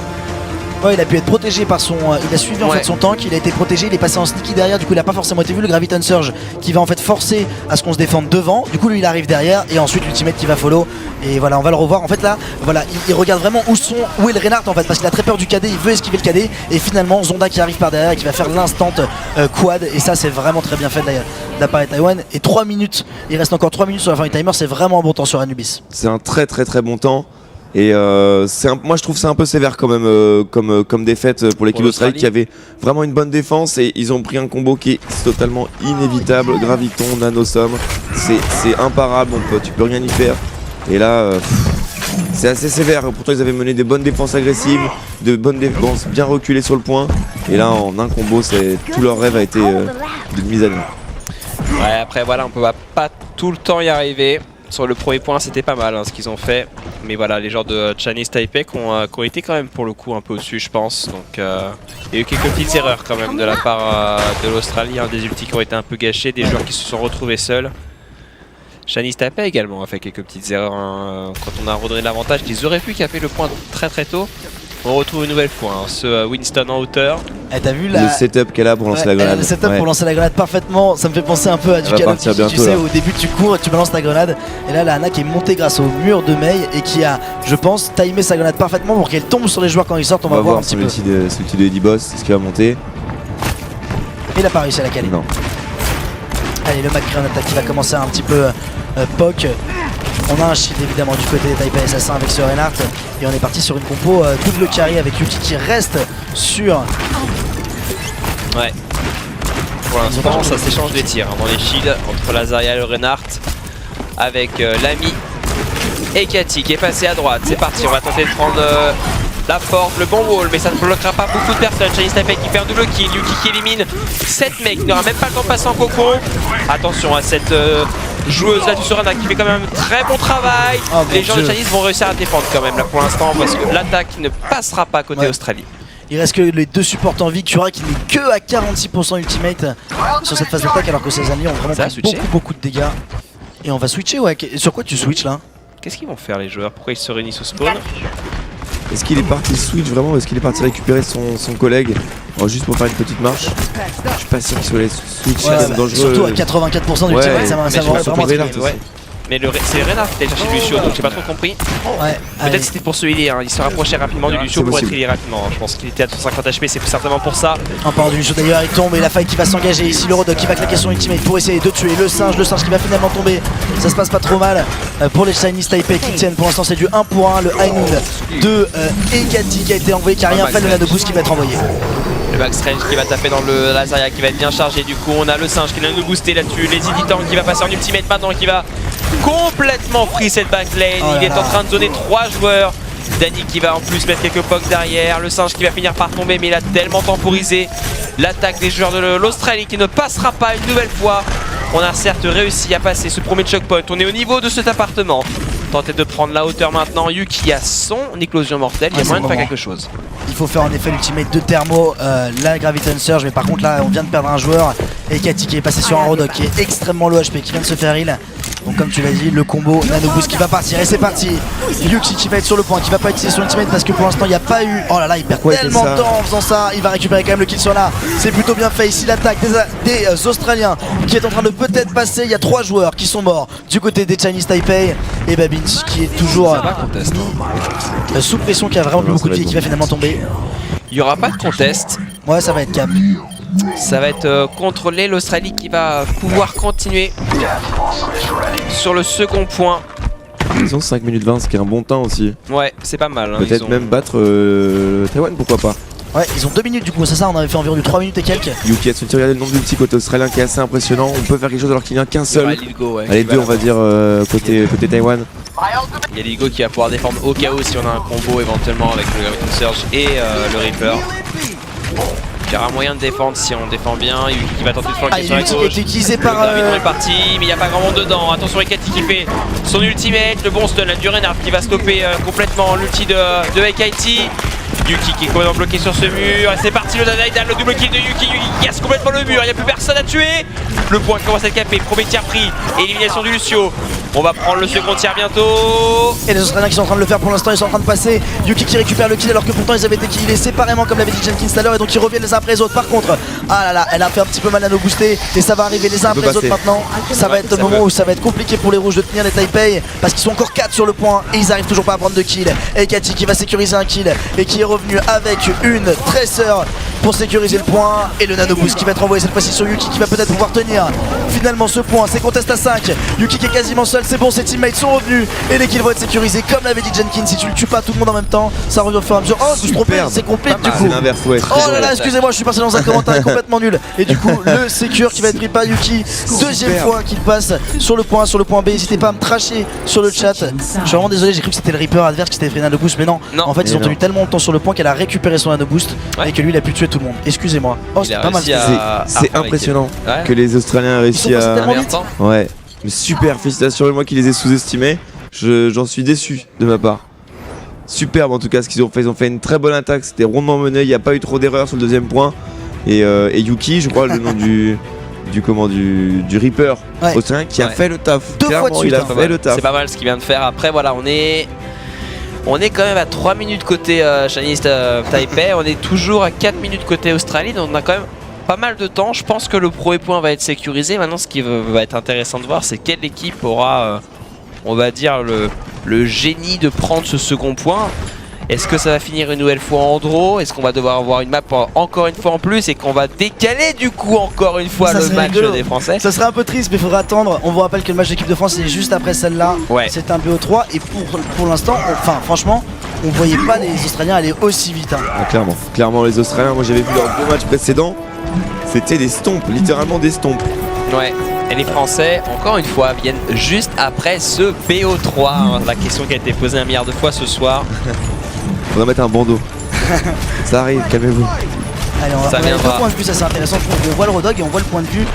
Ouais, il a pu être protégé par son. Il a suivi en fait son tank, il a été protégé, il est passé en sneaky derrière, du coup il a pas forcément été vu. Le Graviton Surge qui va en fait forcer à ce qu'on se défende devant, du coup lui il arrive derrière et ensuite l'ultimate qui va follow. Et voilà, on va le revoir en fait là. Voilà, il regarde vraiment où est le Reinhardt en fait parce qu'il a très peur du KD, il veut esquiver le KD. Et finalement Zonda qui arrive par derrière et qui va faire l'instant quad. Et ça c'est vraiment très bien fait de la part de Taïwan. Et 3 minutes, il reste encore 3 minutes sur la fin du timer, c'est vraiment un bon temps sur Anubis.
C'est un très bon temps. Et moi je trouve ça un peu sévère quand même comme défaite pour l'équipe d'Australie qui avait vraiment une bonne défense et ils ont pris un combo qui est totalement inévitable. Graviton, Nanosom, c'est imparable, tu peux rien y faire. Et là c'est assez sévère. Pourtant ils avaient mené des bonnes défenses agressives, de bonnes défenses bien reculées sur le point. Et là en un combo, tout leur rêve a été d'une mise à nu.
Ouais, après voilà, on peut pas tout le temps y arriver. Sur le premier point c'était pas mal ce qu'ils ont fait. Mais voilà, les joueurs de Chinese Taipei qui ont été quand même pour le coup un peu au-dessus je pense. Donc il y a eu quelques petites erreurs quand même de la part de l'Australie, des ultis qui ont été un peu gâchés, des joueurs qui se sont retrouvés seuls. Chinese Taipei également a fait quelques petites erreurs quand on a redonné l'avantage qu'ils auraient pu caper le point très tôt. On retrouve une nouvelle fois ce Winston en hauteur.
T'as vu
le setup qu'elle a pour lancer la grenade.
Le setup pour lancer la grenade parfaitement, ça me fait penser un peu à du Call of Duty, tu sais, au début tu cours et tu balances ta grenade. Et là la Ana qui est montée grâce au mur de Mei et qui a, je pense, timé sa grenade parfaitement pour qu'elle tombe sur les joueurs quand ils sortent. On va voir un petit peu.
L'ulti de Eddie Boss, c'est ce qui va monter.
Il a pas réussi à la caler.
Non.
Allez, le Mac Grenade attack qui va commencer un petit peu poke. On a un shield évidemment du côté des Taipei Assassins avec ce Reinhardt. Et on est parti sur une compo double carry avec Yuki qui reste sur.
Ouais. Pour l'instant ça s'échange des tirs dans les shields entre la Zarya et le Reinhardt. Avec Lamy et Cathy qui est passé à droite. C'est parti, on va tenter de prendre la porte, le bon wall, mais ça ne bloquera pas beaucoup de personnes. Chinese Taipei qui fait un double kill, Yuki qui élimine 7 mecs, il n'aura même pas le temps de passer en cocon. Attention à cette joueuse là du Sorana qui fait quand même un très bon travail. Les gens de Chinese vont réussir à défendre quand même là pour l'instant parce que l'attaque ne passera pas côté Australie.
Il reste que les deux supports en vie, Cura qui n'est que à 46% ultimate sur cette phase d'attaque alors que ces alliés ont vraiment
Ça a
pris
switché.
beaucoup de dégâts. Et on va switcher, ouais. Sur quoi tu switches là?
Qu'est-ce qu'ils vont faire les joueurs? Pourquoi ils se réunissent au spawn?
Est-ce qu'il est parti switch vraiment ou est-ce qu'il est parti récupérer son collègue juste pour faire une petite marche? Je suis pas sûr qu'il soit allé switch, c'est
Ouais,
quand même
bah,
dangereux.
surtout à 84% d'ultimate,
Ouais,
ça va
mais je
vraiment
vais
retrouver
vraiment.
Reinhardt
Ouais. Mais c'est Reinhardt qui est allé chercher Lucio, donc j'ai pas trop compris.
Ouais, allez.
Peut-être c'était pour se healer, hein. Il se rapprochait rapidement du Lucio
C'est
pour être
possible.
healé rapidement. Je pense qu'il était à 250 HP, c'est certainement pour ça.
En parlant du Lucio d'ailleurs, il tombe et la faille qui va s'engager ici, le Rodok qui va claquer son ultimate pour essayer de tuer le singe qui va finalement tomber. Ça se passe pas trop mal pour les Chinese Taipei qui tiennent. Pour l'instant c'est du 1 pour 1, le high noon de Ekati qui a été envoyé, qui a rien fait, le Nano Boost qui va être envoyé.
Le Max Range qui va taper dans le Lazaria qui va être bien chargé. Du coup, on a le singe qui vient nous booster là-dessus. Les Iditans qui va passer en ultimate maintenant, qui va complètement free cette backlane. Il est en train de zoner 3 joueurs. Danny qui va en plus mettre quelques pocs derrière. Le singe qui va finir par tomber, mais il a tellement temporisé l'attaque des joueurs de l'Australie qui ne passera pas une nouvelle fois. On a certes réussi à passer ce premier choke point. On est au niveau de cet appartement. Tenter de prendre la hauteur maintenant. Yuki a son éclosion mortelle. Il y a moyen de faire quelque chose.
Il faut faire en effet l'ultimate de Thermo, la Graviton Surge, mais par contre là on vient de perdre un joueur. Et Kati qui est passé sur un Rodok qui est extrêmement low HP, qui vient de se faire heal. Donc comme tu l'as dit, le combo Nano Boost qui va partir et c'est parti. Yuki qui va être sur le point, qui va pas utiliser son ultimate parce que pour l'instant il n'y a pas eu. Oh là là, il perd tellement de temps en faisant ça. Il va récupérer quand même le kill sur là. C'est plutôt bien fait ici l'attaque des Australiens qui est en train de peut-être passer. Il y a 3 joueurs qui sont morts du côté des Chinese Taipei. Et Babin qui est toujours mis sous pression, qui a vraiment beaucoup de vie et qui va finalement tomber.
Il n'y aura pas de contest.
Ouais, ça va être cap.
Ça va être contrôlé. L'Australie qui va pouvoir continuer sur le second point.
Ils ont 5 minutes 20, ce qui est un bon temps aussi.
Ouais, c'est pas mal. Hein.
Peut-être même battre Taïwan, pourquoi pas.
Ouais, ils ont 2 minutes du coup, c'est ça, on avait fait environ du 3 minutes et quelques.
Yuki a souhaité regarder le nombre d'ultis côté australien qui est assez impressionnant. On peut faire quelque chose alors qu'il n'y en a qu'un seul.
Ouais, Lilgo, ouais,
Allez, 2 on va dire côté Taïwan.
Il y a Lilgo qui va pouvoir défendre au cas où si on a un combo éventuellement avec le Graviton Surge et le Reaper. Il y aura moyen de défendre si on défend bien. Yuki qui va tenter de flanquer sur la
Yuki
gauche.
est utilisé par.
Le Graviton est parti, mais il n'y a pas grand monde dedans. Attention Ekati qui fait son ultimate. Le bon stun du Reinhardt qui va stopper complètement l'ulti de Ekati. Yuki qui est complètement bloqué sur ce mur. Et c'est parti le Danaïdan, le double kill de Yuki. Yuki qui casse complètement le mur. Il n'y a plus personne à tuer. Le point commence à être capé. Premier tir pris. Élimination du Lucio. On va prendre le second tir bientôt.
Et les Australiens qui sont en train de le faire pour l'instant, ils sont en train de passer. Yuki qui récupère le kill alors que pourtant ils avaient été killés séparément comme l'avait dit Jenkins tout à l'heure, et donc ils reviennent les uns après les autres. Par contre, ah là là, elle a fait un petit peu mal à nos booster et ça va arriver les uns après les autres maintenant. Ça va être le moment où ça va être compliqué pour les rouges de tenir les Taipei parce qu'ils sont encore 4 sur le point et ils arrivent toujours pas à prendre de kill. Et Kati qui va sécuriser un kill et qui est revenu avec une tresseur pour sécuriser le point, et le Nano Boost qui va être envoyé cette fois-ci sur Yuki qui va peut-être pouvoir tenir finalement ce point. C'est contest à 5. Yuki qui est quasiment seul, c'est bon, ses teammates sont revenus et les kills vont être sécurisés comme l'avait dit Jenkins. Si tu le tues pas tout le monde en même temps, ça revient au fur et à mesure. Oh, je me suis trompé, c'est complet du coup.
C'est l'inverse, ouais.
Oh là là, excusez-moi, je suis passé dans un commentaire complètement nul. Et du coup, le secure qui va être pris par Yuki. Deuxième fois qu'il passe sur le point B. N'hésitez pas à me tracher sur le chat. Je suis vraiment désolé, j'ai cru que c'était le Reaper adverse qui s'était pris Nano Boost, mais non. En fait, ils ont tenu tellement longtemps sur le point qu'elle a récupéré son Nano Boost et que lui, il a pu tuer tout le monde. Excusez-moi. Oh, c'était pas mal.
C'est impressionnant que les Australiens aient réussi à. Ouais, mais super, félicitations, et moi qui les ai sous-estimés, j'en suis déçu de ma part. Superbe en tout cas ce qu'ils ont fait, ils ont fait une très bonne attaque, c'était rondement mené, il n'y a pas eu trop d'erreurs sur le deuxième point. Et Yuki, je crois le nom du Reaper australien qui a fait le taf. Clairement, il a fait le taf.
C'est pas mal ce qu'il vient de faire. Après voilà, on est quand même à 3 minutes côté Chinese Taipei, on est toujours à 4 minutes côté Australie, donc on a quand même pas mal de temps. Je pense que le premier point va être sécurisé. Maintenant ce qui va être intéressant de voir, c'est quelle équipe aura on va dire le génie de prendre ce second point. Est-ce que ça va finir une nouvelle fois en draw? Est-ce qu'on va devoir avoir une map encore une fois en plus et qu'on va décaler du coup encore une fois le match des Français?
Ça serait un peu triste, mais il faudra attendre. On vous rappelle que le match d'équipe de France est juste après celle-là. C'est un BO3 et pour l'instant, enfin franchement, on voyait pas les Australiens aller aussi vite.
Clairement les Australiens, moi j'avais vu leurs 2 matchs précédents, c'était des stompes, littéralement des stompes.
Ouais. Et les Français, encore une fois, viennent juste après ce BO3. Hein, la question qui a été posée 1 milliard de fois ce soir.
Faudrait mettre un bandeau. Ça arrive, calmez-vous.
Allez, on
Ça
a deux
viendra.
points de vue, ça c'est intéressant. Je trouve qu'on voit le Rodog et on voit le point de vue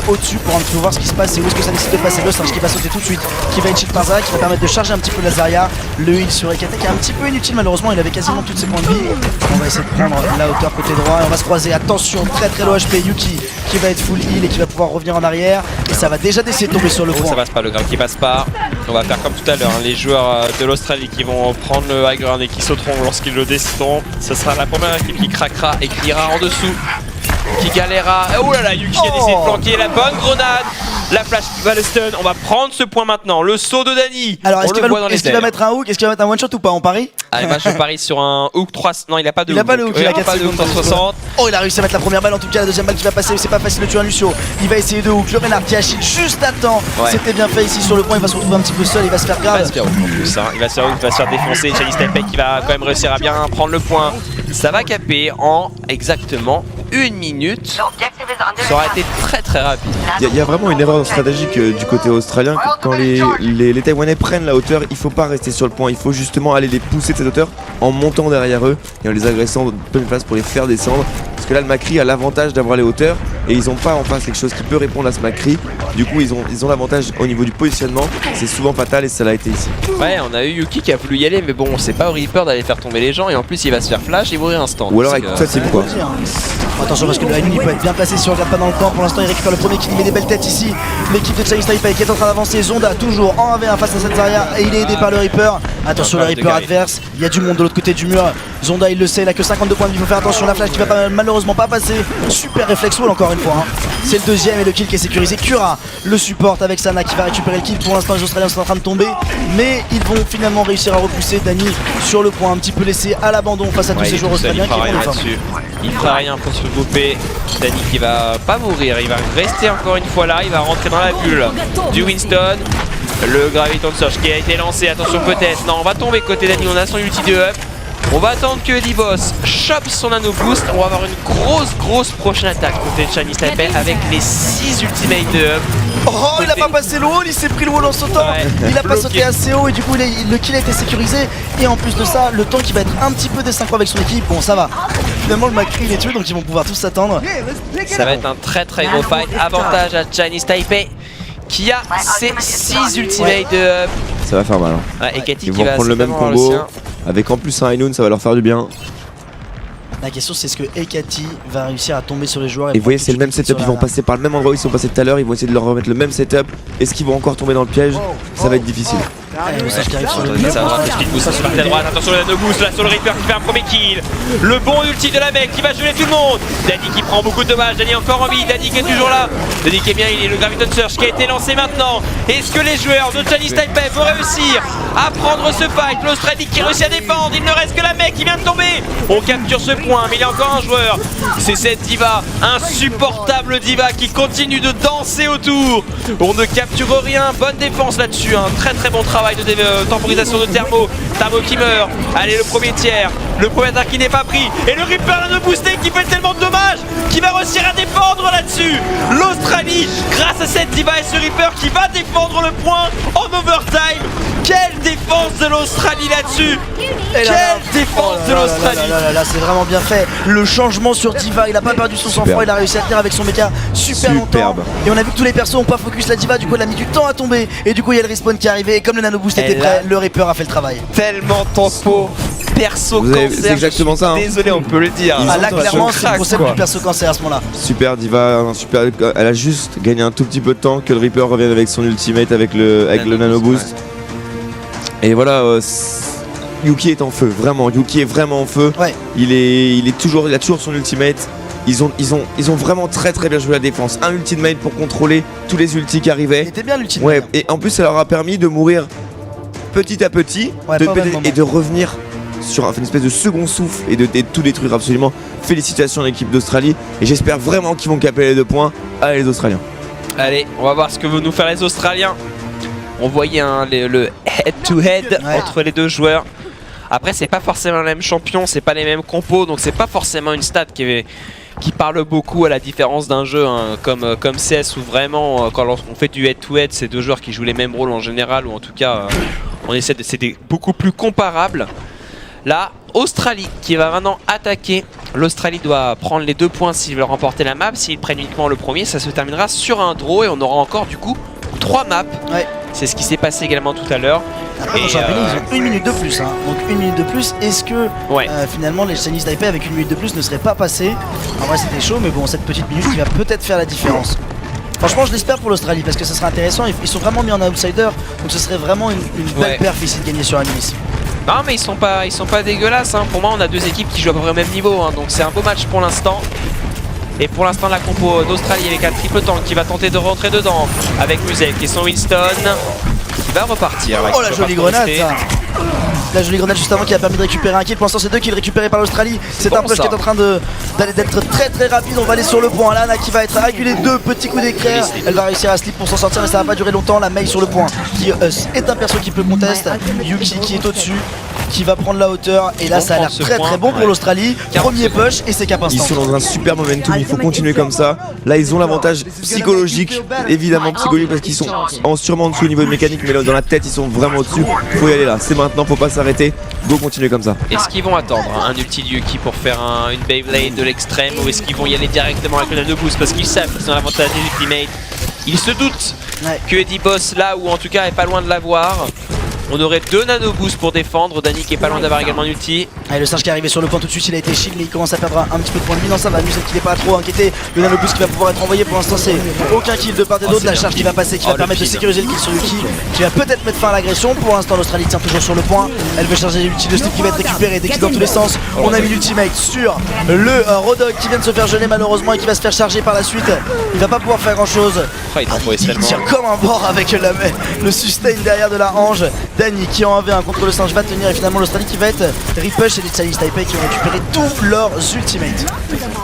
au-dessus pour un petit peu voir ce qui se passe et où est-ce que ça décide de passer. Lost qui va sauter tout de suite, qui va être shield par Zarya, qui va permettre de charger un petit peu la Zarya. Le heal sur Ekata qui est un petit peu inutile malheureusement, il avait quasiment tous ses points de vie. On va essayer de prendre la hauteur côté droit et on va se croiser. Attention, très low HP, Yuki qui va être full heal et qui va pouvoir revenir en arrière. Et ça va déjà d'essayer de tomber sur le
Oh,
point.
ça passe pas, le grab qui passe pas. On va faire comme tout à l'heure, hein, les joueurs de l'Australie qui vont prendre le high ground et qui sauteront lorsqu'ils le décideront. Ce sera la première équipe qui craquera et criera en dessous, qui galérera. Oh là là, Yuki a décidé de planquer la bonne grenade. La flash qui va le stun. On va prendre ce point maintenant. Le saut de Dany.
Alors est-ce
On
qu'il
le
va,
voit dans les
est-ce qu'il va
airs.
mettre un hook, est-ce qu'il va mettre un one shot ou pas en pari?
Allez, moi je parie sur un hook 3. Non, il a pas de
Il
hook.
a pas le hook, il a 4
pas de hook
secondes.
360.
Oh, il a réussi à mettre la première balle, en tout cas la deuxième balle qui va passer, c'est pas facile de tuer un Lucio. Il va essayer de hook, le Renard qui a shield juste à temps.
Ouais.
C'était bien fait ici sur le point, il va se retrouver un petit peu seul, il va se faire
Il va
grave.
se faire hook en plus, hein. Il va se faire hook, il va se faire défoncer. Chinese Taipei qui va quand même réussir à bien prendre le point. Ça va caper en exactement 1 minute. Ça aurait été très rapide.
Il y a vraiment une erreur stratégique du côté australien. Quand les Taïwanais prennent la hauteur, il faut pas rester sur le point. Il faut justement aller les pousser de cette hauteur en montant derrière eux et en les agressant de pleine place pour les faire descendre. Parce que là, le Macri a l'avantage d'avoir les hauteurs et ils n'ont pas en face quelque chose qui peut répondre à ce Macri. Du coup, ils ont l'avantage au niveau du positionnement. C'est souvent fatal et ça l'a été ici.
Ouais, on a eu Yuki qui a voulu y aller, mais bon, c'est pas au Reaper d'aller faire tomber les gens et en plus il va se faire flash et mourir instant.
Ou alors
Donc,
avec ça, c'est quoi?
Attention parce que le High Noon il peut être bien placé si on regarde pas dans le camp. Pour l'instant il récupère le premier kill, il met des belles têtes ici. L'équipe de Chinese Taipei qui est en train d'avancer. Zonda toujours en 1v1 face à cette Zarya et il est aidé par le Reaper. Attention le
Pas de
Reaper
Gary.
adverse, il y a du monde de l'autre côté du mur. Zonda il le sait, il a que 52 points de vie, il faut faire attention. La flash qui va malheureusement pas passer. Super réflexe wall encore une fois, hein. C'est le deuxième et le kill qui est sécurisé. Kura le support avec Sana qui va récupérer le kill. Pour l'instant les Australiens sont en train de tomber, mais ils vont finalement réussir à repousser Dany sur le point, un petit peu laissé à l'abandon face à tous
Ouais,
ces
il est
joueurs
tout seul,
australiens
il
qui
fera
vont
rien
les faire.
là-dessus. Il fera rien pour se regrouper. Dany qui va pas mourir, il va rester encore une fois là, il va rentrer dans la bulle du Winston. Le Graviton Surge qui a été lancé, attention peut-être. Non, on va tomber côté Dany, on a son ulti de up. On va attendre que Eddie-Boss chope son nano boost. On va avoir une grosse prochaine attaque côté de Chinese Taipei avec les 6 ultimates de up.
Oh, il a pas passé le wall, il s'est pris le wall en sautant.
Ouais,
Il a pas
bloqué.
sauté assez haut et du coup le kill a été sécurisé. Et en plus de ça, le temps qui va être un petit peu désynchro avec son équipe. Bon, ça va. Finalement, le Macri il est tué donc ils vont pouvoir tous s'attendre.
Ça va être un très gros fight. Avantage à Chinese Taipei qui a ses 6 ultimates de up.
Ça va faire mal. Hein.
Ouais, et Katy
Ils
qui
vont
va
prendre le même
certainement
combo.
sien.
Avec en plus un High Noon, ça va leur faire du bien.
La question c'est est-ce que Ekati va réussir à tomber sur les joueurs.
Et vous voyez, c'est le même
sur
setup. Ils vont passer par le même endroit où ils sont passés tout à l'heure. Ils vont essayer de leur remettre le même setup. Est-ce qu'ils vont encore tomber dans le piège? Ça va être difficile.
Allez, le message qui arrive sur le
Ça va, le speed boost sur la droite, attention le nano boost là sur le Reaper qui fait un premier kill. Le bon ulti de la mec qui va geler tout le monde. Dany qui prend beaucoup de dommages, Dany encore en vie, Dany qui est toujours là. Dany qui est bien, il est le Graviton Surge qui a été lancé maintenant. Est-ce que les joueurs de Chinese Taipei vont réussir à prendre ce fight? L'Australie qui réussit à défendre, il ne reste que la mec qui vient de tomber. On capture ce point, mais il y a encore un joueur. C'est cette diva, insupportable diva qui continue de danser autour. On ne capture rien, bonne défense là-dessus, hein. Très bon travail de temporisation de Thermo. Thermo qui meurt. Allez, le premier tiers. Le premier attaque qui n'est pas pris. Et le Reaper de boosté qui fait tellement de dommages qui va réussir à défendre là-dessus. L'Australie, grâce à cette diva et ce Reaper qui va défendre le point en overtime. Quelle défense de l'Australie là-dessus. Quelle défense de l'Australie.
Là, c'est vraiment bien fait. Le changement sur Diva, il a pas perdu son sang-froid, il a réussi à tenir avec son méca super longtemps.
Superbe.
Et on a vu que tous les persos ont pas focus la Diva, du coup elle a mis du temps à tomber. Et du coup il y a le respawn qui est arrivé. Et comme le nano boost était
Elle
prêt,
a-
le Reaper a fait le travail.
Tellement tempo. Perso
Vous avez-
cancer.
c'est exactement ça, hein.
Désolé, on peut le dire.
Ah là
sont
clairement c'est le
crack,
concept
quoi.
du perso cancer à ce moment-là.
Super Diva, un super. Elle a juste gagné un tout petit peu de temps que le Reaper revienne avec son ultimate avec le nano boost. Et voilà, Yuki est en feu, vraiment. Yuki est vraiment en feu.
Ouais.
Il a toujours son ultimate. Ils ont vraiment très bien joué la défense. Un ultimate pour contrôler tous les ultis qui
Il
arrivaient.
était bien l'ultime.
Ouais, et en plus ça leur a permis de mourir petit à petit
Ouais, pas au même moment.
et de revenir sur une espèce de second souffle et de tout détruire absolument. Félicitations à l'équipe d'Australie et j'espère vraiment qu'ils vont caper les 2 points. Allez les Australiens.
Allez, on va voir ce que vont nous faire les Australiens. On voyait hein, le head-to-head
Ouais.
entre les deux joueurs. Après, c'est pas forcément le même champion, c'est pas les mêmes compos, donc c'est pas forcément une stat qui parle beaucoup à la différence d'un jeu hein, comme CS où vraiment, quand on fait du head-to-head, c'est deux joueurs qui jouent les mêmes rôles en général, ou en tout cas, c'était beaucoup plus comparable. Là, Australie qui va maintenant attaquer L'Australie doit prendre les 2 points s'ils veulent remporter la map. S'ils prennent uniquement le premier, ça se terminera sur un draw et on aura encore du coup 3 maps.
Ouais.
C'est ce qui s'est passé également tout à l'heure.
Après,
Et,
ils ont 1 minute de plus. Hein. Donc 1 minute de plus. Est-ce que
Ouais.
finalement les Chinese Taipei avec 1 minute de plus ne seraient pas passés? En vrai, c'était chaud, mais bon, cette petite minute qui va peut-être faire la différence. Franchement, je l'espère pour l'Australie parce que ça sera intéressant. Ils sont vraiment mis en outsider, donc ce serait vraiment une belle
Ouais.
perf ici de gagner sur Anubis.
Non mais ils sont pas dégueulasses. Hein. Pour moi, on a 2 équipes qui jouent à peu près au même niveau. Hein. Donc c'est un beau match pour l'instant. Et pour l'instant, la compo d'Australie avec un triple tank qui va tenter de rentrer dedans avec Musek et son Winston qui va repartir. Là,
Oh
qui
la
peut
jolie
pas
grenade
rester.
ça. La jolie grenade juste avant qui a permis de récupérer un kill. Pour l'instant c'est 2 kills récupérés par l'Australie. C'est
bon,
un push
ça.
qui est en train d'être très rapide. On va aller sur le point. Lana qui va être acculée, 2 petits coups d'éclair. Elle va réussir à slip pour s'en sortir mais ça va pas durer longtemps. La Mei sur le point qui est un perso qui peut conteste. Yuki qui est au dessus, qui va prendre la hauteur. Et là
Ils
ça a
vont
l'air
prendre ce
très
point,
bon pour
ouais.
l'Australie.
40
Premier push et c'est cap
Ils
instant.
sont dans un super momentum, il faut continuer comme ça. Là, ils ont l'avantage psychologique, évidemment psychologique, parce qu'ils sont sûrement en dessous au niveau de mécanique, mais là, dans la tête, ils sont vraiment au-dessus. Faut y aller là, c'est maintenant, faut pas s'arrêter. Go, continuer comme ça.
Est-ce qu'ils vont attendre un ulti de Yuki pour faire une Beyblade de l'extrême ou est-ce qu'ils vont y aller directement avec le nano boost parce qu'ils savent qu'ils ont l'avantage des ultimates. Ils se doutent
Ouais.
que Eddie Boss là ou en tout cas est pas loin de l'avoir. On aurait 2 nano boosts pour défendre. Dani qui est pas loin d'avoir également un ulti.
Allez, le Sage qui est arrivé sur le point tout de suite, il a été shield mais il commence à perdre un petit peu de points de vie. Non, ça va, Musek qui n'est pas trop inquiété. Le nano boost qui va pouvoir être envoyé pour l'instant, c'est aucun kill de part et d'autre.
c'est
La
bien.
charge qui va passer, qui va
le
permettre de
pin.
sécuriser le kill sur Yuki, qui va peut-être mettre fin à l'agression. Pour l'instant, l'Australie tient toujours sur le point. Elle veut charger l'ulti de slip qui va être récupéré des kills dans tous les sens. On a mis l'ultimate sur le Rodog qui vient de se faire geler malheureusement et qui va se faire charger par la suite. Il va pas pouvoir faire grand chose.
Oh, ils t'ont trouvé
Il
tellement.
tire comme un bord avec le sustain derrière de la hange. Dani qui en avait un contre le singe va tenir et finalement l'Australie qui va être repush et les Chinese Taipei qui ont récupéré tous leurs ultimates.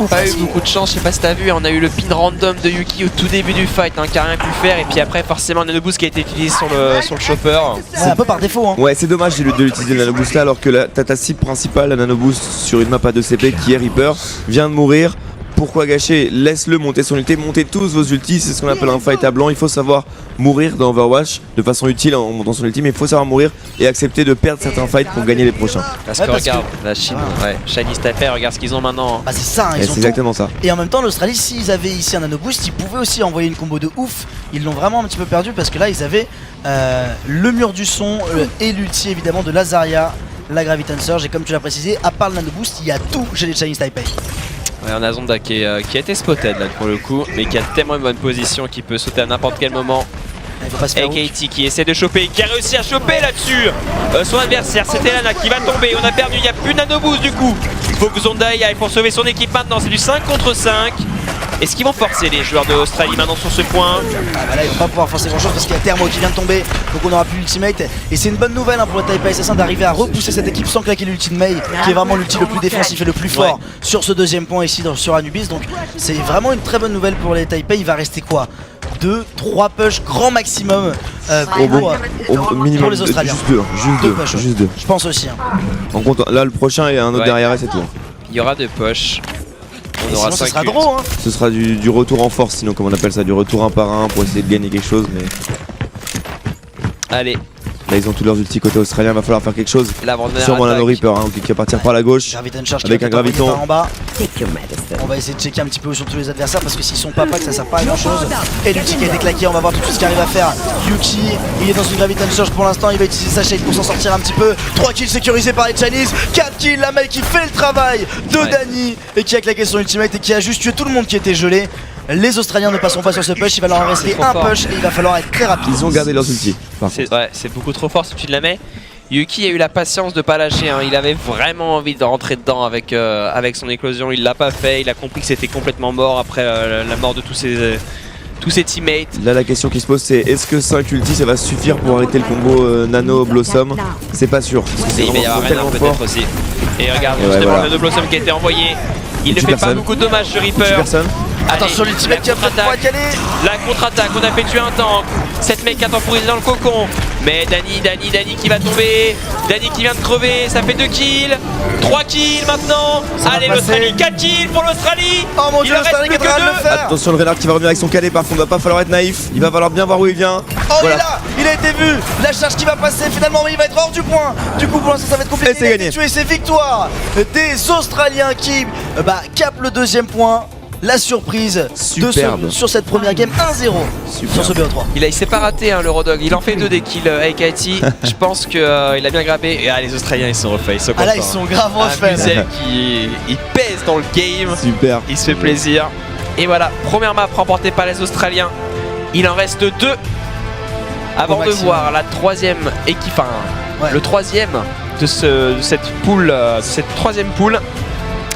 Pas eu beaucoup de chance, je sais pas si t'as vu, on a eu le pin random de Yuki au tout début du fight qui a rien pu faire et puis après forcément nano boost qui a été utilisé sur le chopper.
C'est un peu par défaut. Hein.
Ouais, c'est dommage de l'utiliser le nanoboost là, alors que t'as ta cible principale, la nanoboost sur une map à 2 CP qui est Reaper, vient de mourir. Pourquoi gâcher? Laisse-le monter son ulti, montez tous vos ultis, c'est ce qu'on appelle un fight à blanc. Il faut savoir mourir dans Overwatch de façon utile en montant son ulti, mais il faut savoir mourir et accepter de perdre certains fights pour gagner les prochains.
Parce que
parce
regarde, la Chine, ouais, Chinese Taipei, regarde ce qu'ils ont maintenant.
Bah c'est ça, hein,
Et
ils
c'est
ont tout.
exactement ça.
Et en même temps l'Australie, s'ils avaient ici un nano boost, ils pouvaient aussi envoyer une combo de ouf. Ils l'ont vraiment un petit peu perdu parce que là ils avaient le mur du son et l'ulti évidemment de Lazaria, la Graviton Surge. Et comme tu l'as précisé, à part le nano boost, il y a tout chez les Chinese Taipei.
Ouais, on a Zonda qui a été spotted là pour le coup, mais qui a tellement une bonne position qu'il peut sauter à n'importe quel moment.
Il faut pas se faire hook.
AKT qui essaie de choper, qui a réussi à choper là-dessus son adversaire, c'était Lana qui va tomber. On a perdu, il n'y a plus de nano boost du coup. Il faut que Zonda y aille pour sauver son équipe maintenant, c'est du 5 contre 5. Est-ce qu'ils vont forcer les joueurs de Australie maintenant sur ce point?
Ah bah là ils vont pas pouvoir forcer grand chose parce qu'il y a Thermo qui vient de tomber, donc on aura plus l'ultimate. Et c'est une bonne nouvelle hein, pour le Taipei Assassin d'arriver à repousser cette équipe sans claquer l'ulti de Mei, qui est vraiment l'ulti le plus défensif et le plus fort sur ce deuxième point ici sur Anubis. Donc c'est vraiment une très bonne nouvelle pour les Taipei. Il va rester quoi, 2, 3 push grand maximum
Au minimum,
pour les Australiens.
juste
push,
deux.
je pense aussi hein.
En compte, là le prochain et un autre
Ouais.
derrière et c'est tout.
Il y aura 2 push.
Et
On aura
sinon ce
5
sera
ults.
draw hein.
Ce sera du retour en force, sinon comme on appelle ça, du retour un par un pour essayer de gagner quelque chose, mais
Allez,
là ils ont tous leurs ultis côté australien, va falloir faire quelque chose.
la dernière
Sûrement la
attaque.
No Reaper hein, qui va partir par la gauche.
Graviton Charge qui
Avec
va
un
peut-être envoyer
graviton.
par en bas. On va essayer de checker un petit peu sur tous les adversaires parce que s'ils sont pas packs ça sert pas à grand chose. Et l'ulti qui a été claqué, on va voir tout de suite ce qu'arrive à faire Yuki. Il est dans une Graviton Surge pour l'instant, il va utiliser sa shade pour s'en sortir un petit peu. 3 kills sécurisés par les Chinese, 4 kills, la Mei qui fait le travail de
Ouais.
Dani et qui a claqué son ultimate et qui a juste tué tout le monde qui était gelé. Les Australiens ne passeront pas sur ce push, il va leur en rester
trop
un
fort.
push et il va falloir être très rapide.
Ils ont gardé leurs ultis. Par contre.
C'est beaucoup trop fort si tu la mets. Yuki a eu la patience de pas lâcher, hein. Il avait vraiment envie de rentrer dedans avec son éclosion, il l'a pas fait, il a compris que c'était complètement mort après la mort de tous ses teammates.
Là la question qui se pose c'est est-ce que 5 ultis ça va suffire pour arrêter le combo Nano Blossom? C'est pas sûr. Parce que c'est
Et il va y avoir
vraiment
Renan
tellement fort.
peut-être aussi. Et regarde,
Et ouais,
justement
voilà.
le Nano Blossom qui a été envoyé. Il ne
Tue
fait pas
personne.
beaucoup de dommages sur
Tue
Reaper.
personne.
Allez,
Attention l'ultimate qui
la
va peut-être pouvoir
contre-attaque.
caler.
La contre-attaque, on a fait tuer un tank. 7 mecs à temporiser dans le cocon. Mais Dani qui va tomber. Dani qui vient de crever. Ça fait 2 kills. 3 kills maintenant. Allez, l'Australie, 4 kills pour l'Australie.
Oh mon dieu,
il en reste
l'Australie
plus
qui est en train de le
que 2.
faire.
Attention le Renard qui va revenir avec son cadet, par contre va pas falloir être naïf, il va falloir bien voir où il vient.
Oh
Voilà.
il est là, il a été vu. La charge qui va passer finalement, mais il va être hors du point. Du coup pour l'instant ça va être compliqué.
Et c'est
Il a
gagné.
été tué, c'est victoire des Australiens qui capent le 2e point. La surprise
Superbe.
sur cette première game 1-0 sur ce BO3.
Il s'est pas raté hein, l'Eurodog, il en fait 2 des kills avec Haiti. Je pense qu'il a bien grappé. Et les Australiens ils sont refaits, ils sont
Ah là
contents.
ils sont grave refaits.
Musel qui il pèse dans le game.
Super.
Il se fait plaisir. Et voilà, première map remportée par les Australiens. Il en reste 2 avant de
maximum.
voir la 3e équipe,
Ouais.
le 3e de cette poule, cette 3e poule.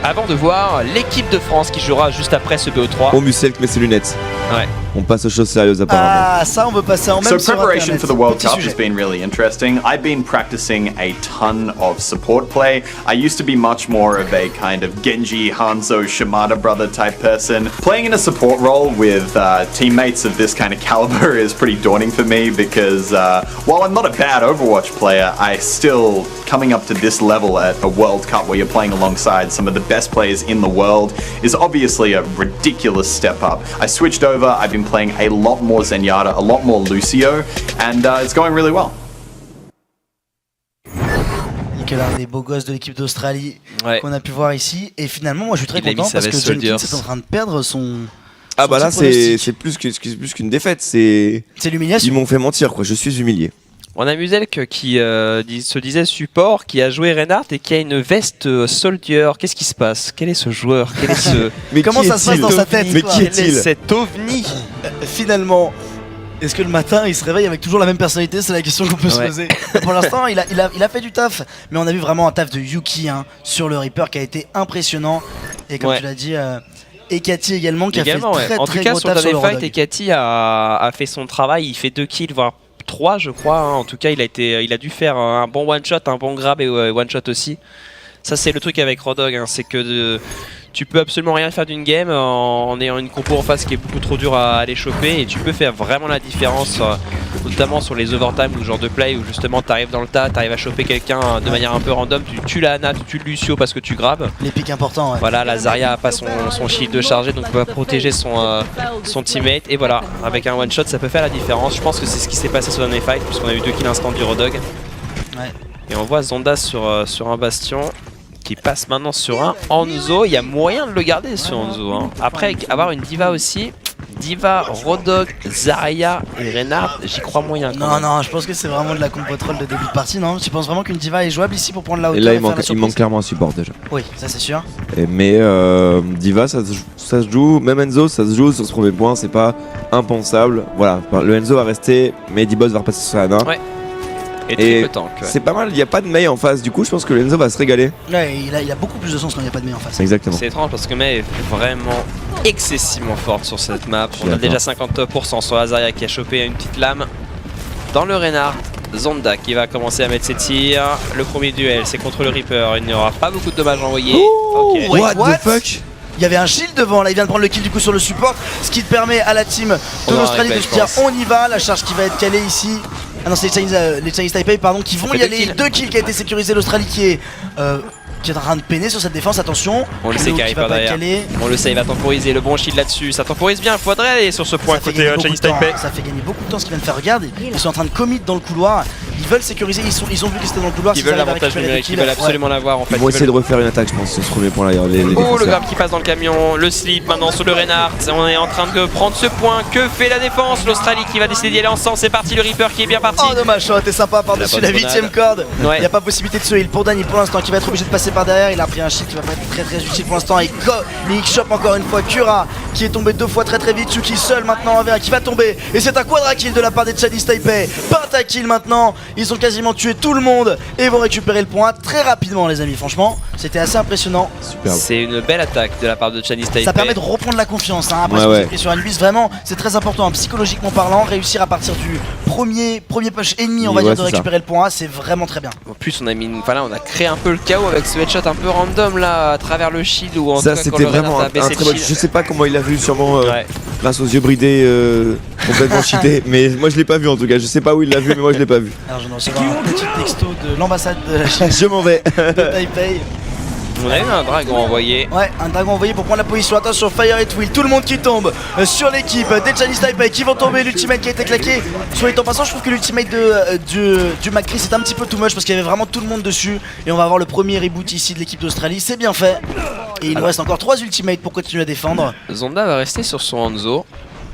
Avant de voir l'équipe de France qui jouera juste après ce BO3.
Bon Musel qui met ses lunettes.
Ouais.
On passe aux choses sérieuses apparemment.
Ah ça on veut passer en même
So
sur
preparation
Internet.
for the World
Petit
Cup
sujet.
has been really interesting. I've been practicing a ton of support play. I used to be much more of a kind of Genji, Hanzo, Shimada brother type person. Playing in a support role with teammates of this kind of caliber is pretty daunting for me because while I'm not a bad Overwatch player, I still coming up to this level at a World Cup where you're playing alongside some of the best players in the world is obviously a ridiculous step up. I switched over, I've been playing a lot more Zenyatta, a lot more Lucio, and it's going really well.
Nicolas, un des beaux gosses de l'équipe d'Australie
Ouais.
qu'on a pu voir ici. Et finalement, moi je suis très
Il a mis
content
sa
parce que
veste
Jenkins
Soldiers.
est en train de perdre son.
Ah
son
bah là
petit pronostic.
c'est plus qu'une défaite, c'est...
C'est l'humiliation.
Ils m'ont fait mentir quoi, je suis humilié.
On a Muselk qui se disait support, qui a joué Reinhardt et qui a une veste Soldier. Qu'est-ce qui se passe? Quel est ce joueur? Quel est ce...
Mais
Comment
qui
ça se passe
est-il
dans sa tête
Mais
quoi
qui
Quel est
est-il
cet ovni?
Finalement, est-ce que le matin il se réveille avec toujours la même personnalité? C'est la question qu'on peut se
Ouais.
poser. Pour l'instant, il a fait du taf, mais on a vu vraiment un taf de Yuki sur le Reaper qui a été impressionnant. Et comme
Ouais.
tu l'as dit, Ekati également qui
Également,
a fait
ouais.
très
En
très
tout cas,
gros
sur le
taf sur le
dernier fight,
Rodog.
Ekati a fait son travail. Il fait 2 kills, voire 3, je crois. Hein. En tout cas, il a dû faire un bon one-shot, un bon grab et one-shot aussi. Ça, c'est le truc avec Rodog, hein, c'est que tu peux absolument rien faire d'une game en ayant une compo en face qui est beaucoup trop dure à aller choper, et tu peux faire vraiment la différence, notamment sur les overtime ou ce genre de play où justement tu arrives dans le tas, tu arrives à choper quelqu'un de manière un peu random, tu tues la Ana, tu tues le Lucio parce que tu grabes.
Les pics importants, ouais.
Voilà, la Zarya a pas son shield de chargé, donc peut protéger son teammate, et voilà, avec un one shot ça peut faire la différence. Je pense que c'est ce qui s'est passé sur le dernier fight puisqu'on a eu 2 kills instant du Rodog.
Ouais.
Et on voit Zonda sur un bastion qui passe maintenant sur un Hanzo. Il y a moyen de le garder sur Hanzo, hein. Après avoir une Diva aussi, Diva, Rodog, Zarya et Reinhardt, j'y crois moyen quand
Non,
même.
non, je pense que c'est vraiment de la compo troll de début de partie, non? Tu penses vraiment qu'une Diva est jouable ici pour prendre la hauteur
Et là
et
il
faire la
manque
surprise?
clairement un support déjà.
Oui, ça c'est sûr.
Mais Diva ça se joue, même Enzo ça se joue sur ce premier point, c'est pas impensable. Voilà, le Enzo va rester, mais D-Boss va repasser sur Ana.
Ouais. Et
Et
triple tank. Ouais.
c'est pas mal, il n'y a pas de Mei en face, du coup je pense que le Enzo va se régaler.
Ouais, il a beaucoup plus de sens quand il n'y a pas de meilleur en face.
Exactement.
C'est étrange parce que Mei est vraiment excessivement forte sur cette map. On a
d'accord.
déjà 50% sur la Zarya qui a chopé une petite lame. Dans le Reinhardt, Zonda qui va commencer à mettre ses tirs. Le premier duel, c'est contre le Reaper. Il n'y aura pas beaucoup de dommages envoyés. Ok.
Wait,
What
what
the fuck?
Il y avait un shield devant, là il vient de prendre le kill du coup sur le support, ce qui te permet à la team
On
de
aura
l'Australie de
un
se
replay,
dire
je pense.
on y va, la charge qui va être calée ici. Ah non, c'est les Chinese Taipei pardon, qui vont
fait
y
deux
aller.
kills.
2 kills qui a été sécurisé, l'Australie qui est en train de peiner sur cette défense, attention.
On le sait
Klo
qu'il
qui
arrive
va
pas
pas être
derrière.
calé.
On le sait, il va temporiser le bon shield là-dessus. Ça temporise bien, faudrait aller sur ce point
Ça fait
côté
gagner beaucoup
Chinese
de temps,
Taipei.
ça fait gagner beaucoup de temps ce qu'ils viennent faire. Regarde, ils sont en train de commit dans le couloir. Ils veulent sécuriser, ils ont vu qu'ils étaient dans le couloir.
Ils
s'ils
veulent
arrivent à
l'avantage
récupérer
numérique,
des
ils
kills,
veulent
ouais.
absolument l'avoir en fait.
Ils vont
Ils
essayer
veulent-
de refaire une attaque je pense sur ce premier point là. Les
Oh, le
défenseurs.
grab qui passe dans le camion, le slip maintenant sur le Reinhardt. On est en train de prendre ce point. Que fait la défense? L'Australie qui va décider d'y aller ensemble. C'est parti, le Reaper qui est bien parti.
Oh dommage, ça aurait été sympa par-dessus
La
la
bonne
8ème corde.
Ouais.
Il n'y a pas possibilité de se heal pour Dani pour l'instant qui va être obligé de passer par derrière. Il a pris un shield qui va pas être très très utile pour l'instant. Et il chope encore une fois Kura qui est tombé 2 fois très très vite. Suki seul maintenant avec qui va tomber. Et c'est un quadra kill de la part des Chinese Taipei. Pentakill maintenant. Ils ont quasiment tué tout le monde et vont récupérer le point très rapidement les amis. Franchement, c'était assez impressionnant.
Superbe.
C'est une belle attaque de la part de Chinese Taipei.
Ça permet de reprendre la confiance après
Ouais,
ce que vous
ouais.
avez pris sur Anubis. Vraiment, c'est très important, hein, psychologiquement parlant, réussir à partir du premier push ennemi, on va
Ouais,
dire, de
c'est ça.
récupérer le point A, c'est vraiment très bien.
En plus, on a mis on a créé un peu le chaos avec ce headshot un peu random là à travers le shield ou en
Ça
tout cas quand
c'était
le
vraiment
Reinhardt
un
a baissé
très
le
bon.
shield.
Je sais pas comment il a vu, sûrement
Ouais.
grâce aux yeux bridés complètement cheaté. Mais moi je l'ai pas vu en tout cas. Je sais pas où il l'a vu, mais moi je l'ai pas vu.
Alors je viens de recevoir un petit texto de l'ambassade de la Chine
Je m'en vais.
de Taipei.
On a eu un dragon envoyé.
Ouais, un dragon envoyé pour prendre la position. Attention, Fire et Will, tout le monde qui tombe sur l'équipe des Chinese Taipei qui vont tomber. L'ultimate qui a été claqué. Soit dit en passant, je trouve que l'ultimate du McCree c'est un petit peu too much parce qu'il y avait vraiment tout le monde dessus. Et on va avoir le premier reboot ici de l'équipe d'Australie. C'est bien fait. Et il nous reste encore 3 ultimates pour continuer à défendre.
Zonda va rester sur son Hanzo.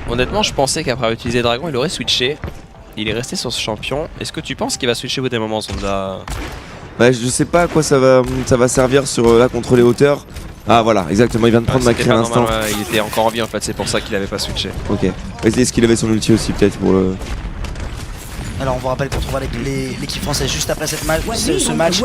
Honnêtement, je pensais qu'après avoir utilisé Dragon, il aurait switché. Il est resté sur ce champion. Est-ce que tu penses qu'il va switcher au bout d'un moment, Zonda?
Bah, je sais pas à quoi ça va servir sur là contre les hauteurs. Ah voilà, exactement, il vient de prendre McCree à l'instant.
Il était encore en vie en fait, c'est pour ça qu'il avait pas switché.
Ok. Est-ce qu'il avait son ulti aussi peut-être pour le...
Alors on vous rappelle qu'on trouvera l'équipe française juste après ce match.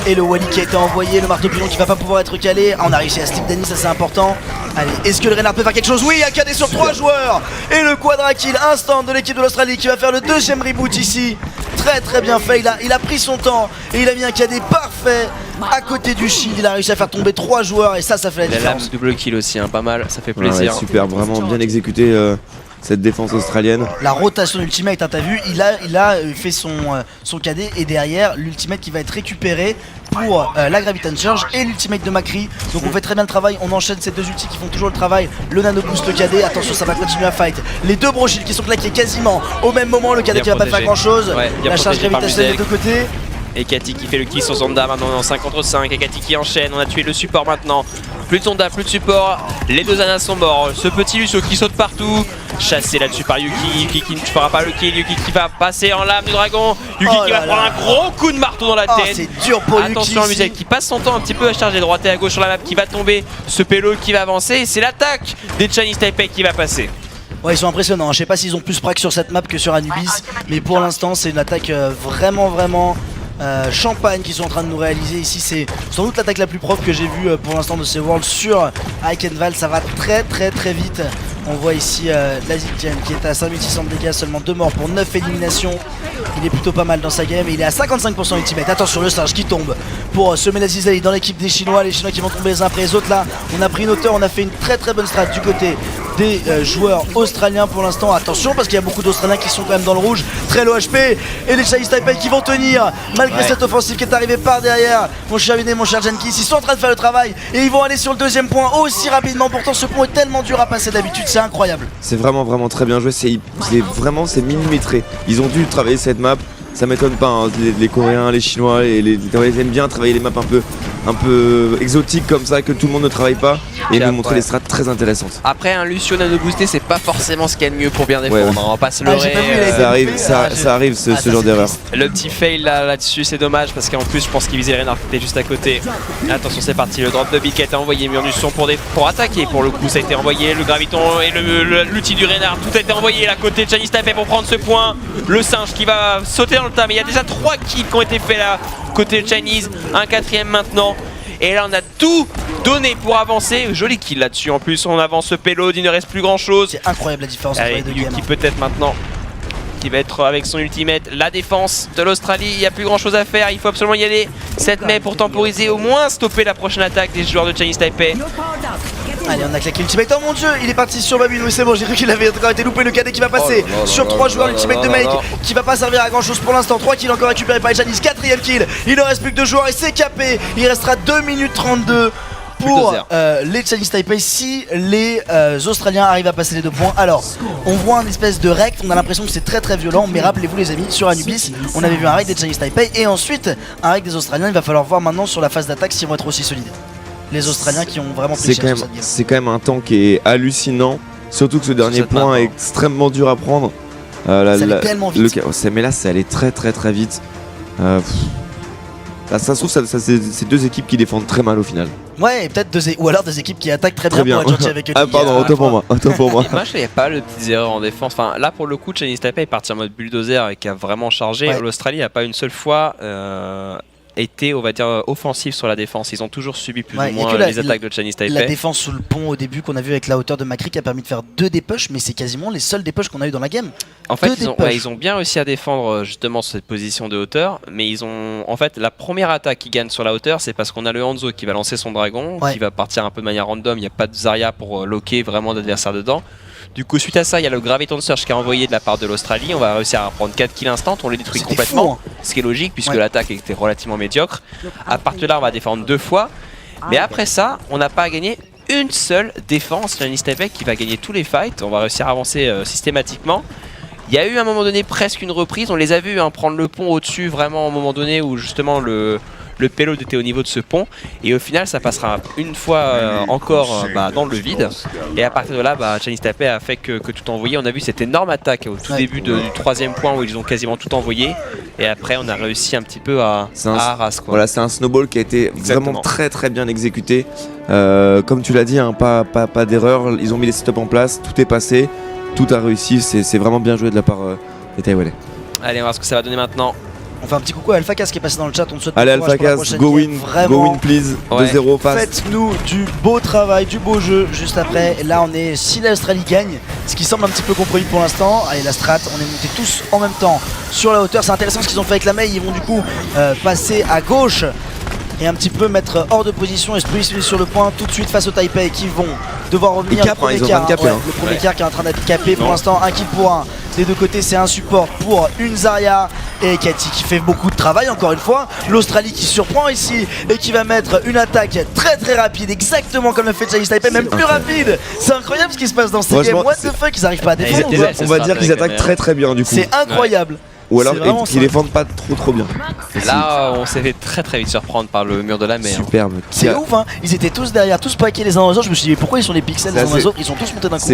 Et le Wally qui a été envoyé, le marteau pilon qui va pas pouvoir être calé. Ah, on a réussi à slip Danny, ça c'est important. Allez, est-ce que le Reinhardt peut faire quelque chose? Oui, un KD sur 3 joueurs. Et le quadra kill instant de l'équipe de l'Australie qui va faire le deuxième reboot ici. Très très bien fait, il a pris son temps et il a mis un KD parfait à côté du shield. Il a réussi à faire tomber 3 joueurs et ça fait la différence.
Double kill aussi, hein, pas mal, ça fait
Ouais,
plaisir.
super, vraiment bien exécuté cette défense australienne.
La rotation ultimate, hein, t'as vu, il a fait son KD et derrière l'ultimate qui va être récupéré pour la Graviton Surge et l'ultimate de McCree. Donc on fait très bien le travail, on enchaîne ces deux ultis qui font toujours le travail. Le nano boost, le KD, attention ça va continuer à fight. Les deux brochils qui sont claqués quasiment au même moment, le KD qui va pas faire grand chose.
Ouais,
la charge gravitationnelle des deux côtés.
Et Cathy qui fait le kill sur Zonda maintenant en 5 contre 5. Et Cathy qui enchaîne, on a tué le support maintenant. Plus de Zonda, plus de support. Les deux Anas sont morts. Ce petit Lucio qui saute partout. Chassé là-dessus par Yuki. Yuki qui ne fera pas le kill. Yuki qui va passer en lame du dragon. Yuki qui va prendre un gros coup de marteau dans la tête.
C'est dur pour Yuki.
Attention à Musette qui passe son temps un petit peu à charger droite et à gauche sur la map qui va tomber. Ce payload qui va avancer. Et c'est l'attaque des Chinese Taipei qui va passer.
Ouais, ils sont impressionnants. Je sais pas s'ils ont plus prac sur cette map que sur Anubis. Mais pour l'instant, c'est une attaque vraiment champagne qu'ils sont en train de nous réaliser ici. C'est sans doute l'attaque la plus propre que j'ai vue pour l'instant de ces Worlds sur Eichenwald. Ça va très vite. On voit ici Lazikien qui est à 5600 de dégâts, seulement 2 morts pour 9 éliminations. Il est plutôt pas mal dans sa game et il est à 55% ultimate. Attention, le singe qui tombe pour semer la cisaille dans l'équipe des Chinois. Les Chinois qui vont tomber les uns après les autres. Là, on a pris une hauteur, on a fait une très bonne strat du côté des joueurs australiens pour l'instant. Attention parce qu'il y a beaucoup d'Australiens qui sont quand même dans le rouge. Très low HP et les Chinese Taipei qui vont tenir malgré cette offensive qui est arrivée par derrière. Mon cher Vinet, mon cher Jenkins, ils sont en train de faire le travail et ils vont aller sur le deuxième point aussi rapidement. Pourtant ce pont est tellement dur à passer d'habitude, c'est incroyable.
C'est vraiment très bien joué, c'est millimétré. Ils ont dû travailler cette map, ça m'étonne pas, hein. Les Coréens, les Chinois, ils aiment bien travailler les maps un peu exotiques comme ça, que tout le monde ne travaille pas, et nous montrer des strats très intéressantes.
Après un Lucio nano boosté, c'est pas forcément ce qu'il y a de mieux pour bien défendre,
ouais.
On va pas se leurrer.
Ça arrive ce genre d'erreur.
Le petit fail là-dessus, c'est dommage parce qu'en plus je pense qu'il visait Reinhardt qui était juste à côté. Attention, c'est parti, le drop de Biquette a envoyé mur du son pour attaquer. Pour le coup, ça a été envoyé, le graviton et l'outil du Reinhardt, tout a été envoyé à côté de Chinese Taipei pour prendre ce point. Le singe qui va sauter dans le tas, mais il y a déjà 3 kills qui ont été faits là, côté Chinese, un 4ème maintenant. Et là on a tout donné pour avancer. Joli kill là-dessus en plus, on avance ce payload, il ne reste plus grand chose.
C'est incroyable la différence entre les deux games.
Yuki peut-être maintenant qui va être avec son ultimate. La défense de l'Australie, il n'y a plus grand chose à faire, il faut absolument y aller. 7 mai pour temporiser, au moins stopper la prochaine attaque des joueurs de Chinese Taipei.
Allez, on a claqué l'ultimate. Oh mon dieu, il est parti sur Babine. Oui, c'est bon, j'ai cru qu'il avait encore été loupé. Le KD qui va passer sur 3 joueurs. L'ultimate de Make qui va pas servir à grand chose pour l'instant. 3 kills encore récupérés par les Chinese. 4ème kill. Il ne reste plus que 2 joueurs et c'est capé. Il restera 2 minutes 32 pour les Chinese Taipei si les Australiens arrivent à passer les 2 points. Alors, on voit un espèce de rect. On a l'impression que c'est très violent. Mais rappelez-vous, les amis, sur Anubis, on avait vu un rect des Chinese Taipei et ensuite un rect des Australiens. Il va falloir voir maintenant sur la phase d'attaque s'ils vont être aussi solides. Les Australiens qui ont vraiment pris cher sur cette game.
C'est quand même un temps qui est hallucinant, surtout que ce dernier point est extrêmement dur à prendre.
Ça allait tellement vite.
Mais là, ça allait très vite. Ça se trouve, c'est 2 équipes qui défendent très mal au final.
Ouais, et peut-être ou alors des équipes qui attaquent très bien pour être gentil avec eux.
Ah pardon, autant pour moi.
Moi je n'avais pas de petites erreurs en défense. Enfin, là pour le coup, Chinese Taipei est parti en mode bulldozer et qui a vraiment chargé.
Ouais.
L'Australie n'a pas une seule fois été, on va dire, offensif sur la défense. Ils ont toujours subi plus ou moins les attaques de Chinese Taipei.
La défense sous le pont au début qu'on a vu avec la hauteur de McCree qui a permis de faire 2 dépush, mais c'est quasiment les seuls dépush qu'on a eu dans la game.
En fait, ils ont bien réussi à défendre justement cette position de hauteur, mais ils ont, en fait, la première attaque qui gagne sur la hauteur, c'est parce qu'on a le Hanzo qui va lancer son dragon, qui va partir un peu de manière random. Il n'y a pas de Zarya pour loquer vraiment d'adversaire dedans. Du coup, suite à ça, il y a le Graviton Surge qui est envoyé de la part de l'Australie. On va réussir à prendre 4 kills instant. On les détruit
C'était
complètement.
fou, hein.
Ce qui est logique puisque
Ouais.
l'attaque était relativement médiocre. À partir de là, on va défendre 2 fois. Mais après ça, on n'a pas gagné une seule défense. Chinese Taipei qui va gagner tous les fights. On va réussir à avancer systématiquement. Il y a eu à un moment donné presque une reprise. On les a vus prendre le pont au-dessus vraiment à un moment donné où justement le payload était au niveau de ce pont. Et au final, ça passera une fois encore dans le vide. Et à partir de là, Chinese Taipei a fait que tout envoyé. On a vu cette énorme attaque au tout début du 3e point où ils ont quasiment tout envoyé. Et après, on a réussi un petit peu à arras, quoi.
Voilà, c'est un snowball qui a été
Exactement.
vraiment très très bien exécuté. Comme tu l'as dit, hein, pas d'erreur. Ils ont mis les setups en place, tout est passé, tout a réussi. C'est vraiment bien joué de la part des Taïwanais.
Allez, on va voir ce que ça va donner maintenant.
On fait un petit coucou à AlphaCast qui est passé dans le chat. On te souhaite
Allez,
bon courage pour la
AlphaCast,
prochaine
go
game.
win,
Vraiment.
go win please.
Ouais.
2-0 fast.
Faites-nous du beau travail, du beau jeu juste après. Là, on est si l'Australie gagne, ce qui semble un petit peu compromis pour l'instant. Allez, la strat, on est montés tous en même temps sur la hauteur. C'est intéressant ce qu'ils ont fait avec la Mei. Ils vont du coup passer à gauche et un petit peu mettre hors de position et se positionner sur le point tout de suite face aux Taipei qui vont devoir revenir.
Ils capent,
Le premier
ils ont
quart,
pas de capé, hein.
le premier quart qui est en train d'être capé pour l'instant. Un kill pour un. Des deux côtés, c'est un support pour une Zarya et Cathy qui fait beaucoup de travail encore une fois. L'Australie qui surprend ici et qui va mettre une attaque très très rapide, exactement comme le fait Chinese Taipei, même plus rapide. C'est incroyable ce qui se passe dans ces games.
Franchement,
What the fuck, ils arrivent pas à défendre.
Ils
ou quoi
étaient-
On va dire qu'ils attaquent très très bien du coup.
C'est incroyable.
Ou alors
c'est vraiment
qu'ils
ça.
défendent pas trop bien.
Là, on s'est fait très vite surprendre par le mur de la mer.
Superbe.
C'est ouf, hein. Ils étaient tous derrière, tous paqués les uns aux autres. Je me suis dit, mais pourquoi ils sont les pixels les uns aux autres? Ils sont tous montés d'un coup.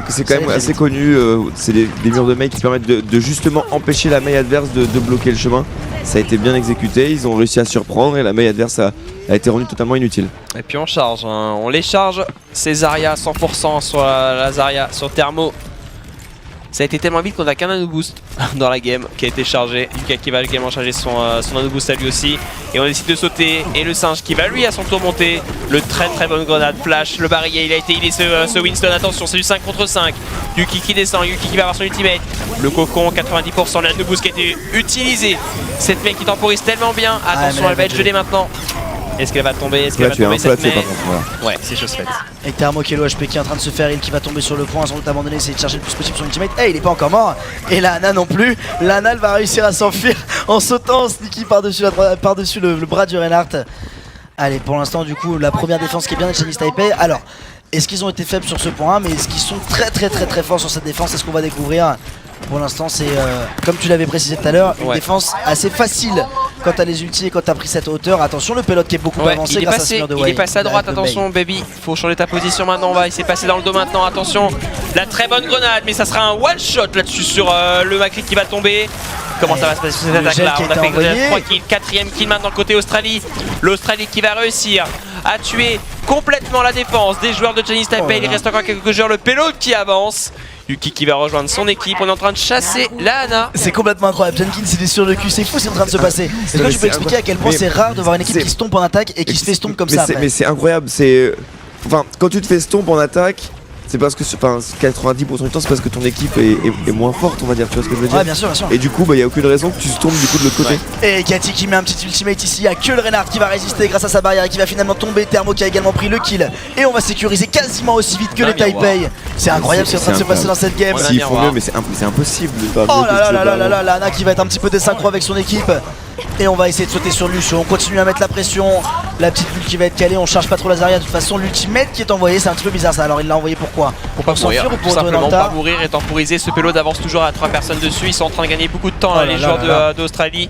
C'est quand même
Ça
assez
vite.
connu. C'est des murs de Mei qui permettent de justement empêcher la Mei adverse de bloquer le chemin. Ça a été bien exécuté. Ils ont réussi à surprendre et la Mei adverse a été rendue totalement inutile.
Et puis on charge, hein. On les charge. C'est Zarya 100% sur la Zarya, sur Thermo. Ça a été tellement vite qu'on a qu'un nano boost dans la game qui a été chargé. Yuka qui va également charger son nano boost à lui aussi. Et on décide de sauter. Et le singe qui va lui à son tour monter. Le très bonne grenade flash. Le barillet, il a été healé ce Winston. Attention, c'est du 5 contre 5. Yuki qui descend. Yuki qui va avoir son ultimate. Le cocon, 90%. Le nano boost qui a été utilisé. Cette mec qui temporise tellement bien. Attention,
mais
elle va être gelée maintenant. Est-ce qu'elle va tomber? Est-ce
Faut la
qu'elle va
tuer,
tomber
hein, faut la
cette
tuer
mec?
par contre. Voilà.
Ouais, c'est chose faite.
Et Thermo qui est le HP qui est en train de se faire heal, qui va tomber sur le point sans doute abandonner, essayer de charger le plus possible son ultimate. Il est pas encore mort. Et Lana non plus. Lana elle va réussir à s'enfuir en sautant en sneaky par-dessus le bras du Reinhardt. Allez, pour l'instant du coup la première défense qui est bien de Chinese Taipei. Alors, est-ce qu'ils ont été faibles sur ce point, mais est-ce qu'ils sont très forts sur cette défense? C'est ce qu'on va découvrir. Pour l'instant c'est comme tu l'avais précisé tout à l'heure, une défense assez facile quand t'as les ultis et quand t'as pris cette hauteur. Attention, le pilote qui est beaucoup avancé grâce à ce mur de
il est passé à droite, attention baby, faut changer ta position maintenant, il s'est passé dans le dos maintenant, attention, la très bonne grenade, mais ça sera un one shot là-dessus sur le Macri qui va tomber. Comment ça va se passer sur cette
Le
attaque
gel
là?
qui a
On a
été
fait
envoyé.
3 kills, 4ème kill maintenant côté Australie. L'Australie qui va réussir à tuer complètement la défense des joueurs de Chinese Taipei. Il reste encore quelques joueurs, le payload qui avance. Yuki qui va rejoindre son équipe, on est en train de chasser Lana.
C'est complètement incroyable, Jenkins il est sur le cul, c'est fou ce qui est en train de se passer. Est-ce que tu peux expliquer à quel point
mais
c'est rare de voir une équipe qui se tombe en attaque et qui se fait stomp comme ça après?
Mais c'est incroyable. Enfin, quand tu te fais stomp en attaque, c'est parce que 90% du temps c'est parce que ton équipe est moins forte, on va dire, tu vois ce que je veux dire?
Ouais, bien sûr, bien sûr.
Et du coup, il n'y a aucune raison que tu tombes du coup de l'autre côté.
Et Cathy qui met un petit ultimate ici, il n'y a que le Reinhardt qui va résister grâce à sa barrière et qui va finalement tomber. Thermo qui a également pris le kill. Et on va sécuriser quasiment aussi vite que les Taipei. C'est incroyable ce qui est en train de se passer dans cette game.
S'ils font mieux, mais c'est impossible.
Oh là là, Lana qui va être un petit peu désynchro avec son équipe. Et on va essayer de sauter sur Lucio, on continue à mettre la pression. La petite bulle qui va être calée, on charge pas trop la Zarya. De toute façon, l'ultimate qui est envoyé, c'est un petit peu bizarre ça. Alors il l'a envoyé pourquoi? Pour s'enfuir ou
Tout
pour retourner dans
simplement
le
pas
tas?
mourir et temporiser. Ce payload avance toujours à 3 personnes dessus. Ils sont en train de gagner beaucoup de temps,
Oh
là,
là
les
là
joueurs
là
d'Australie.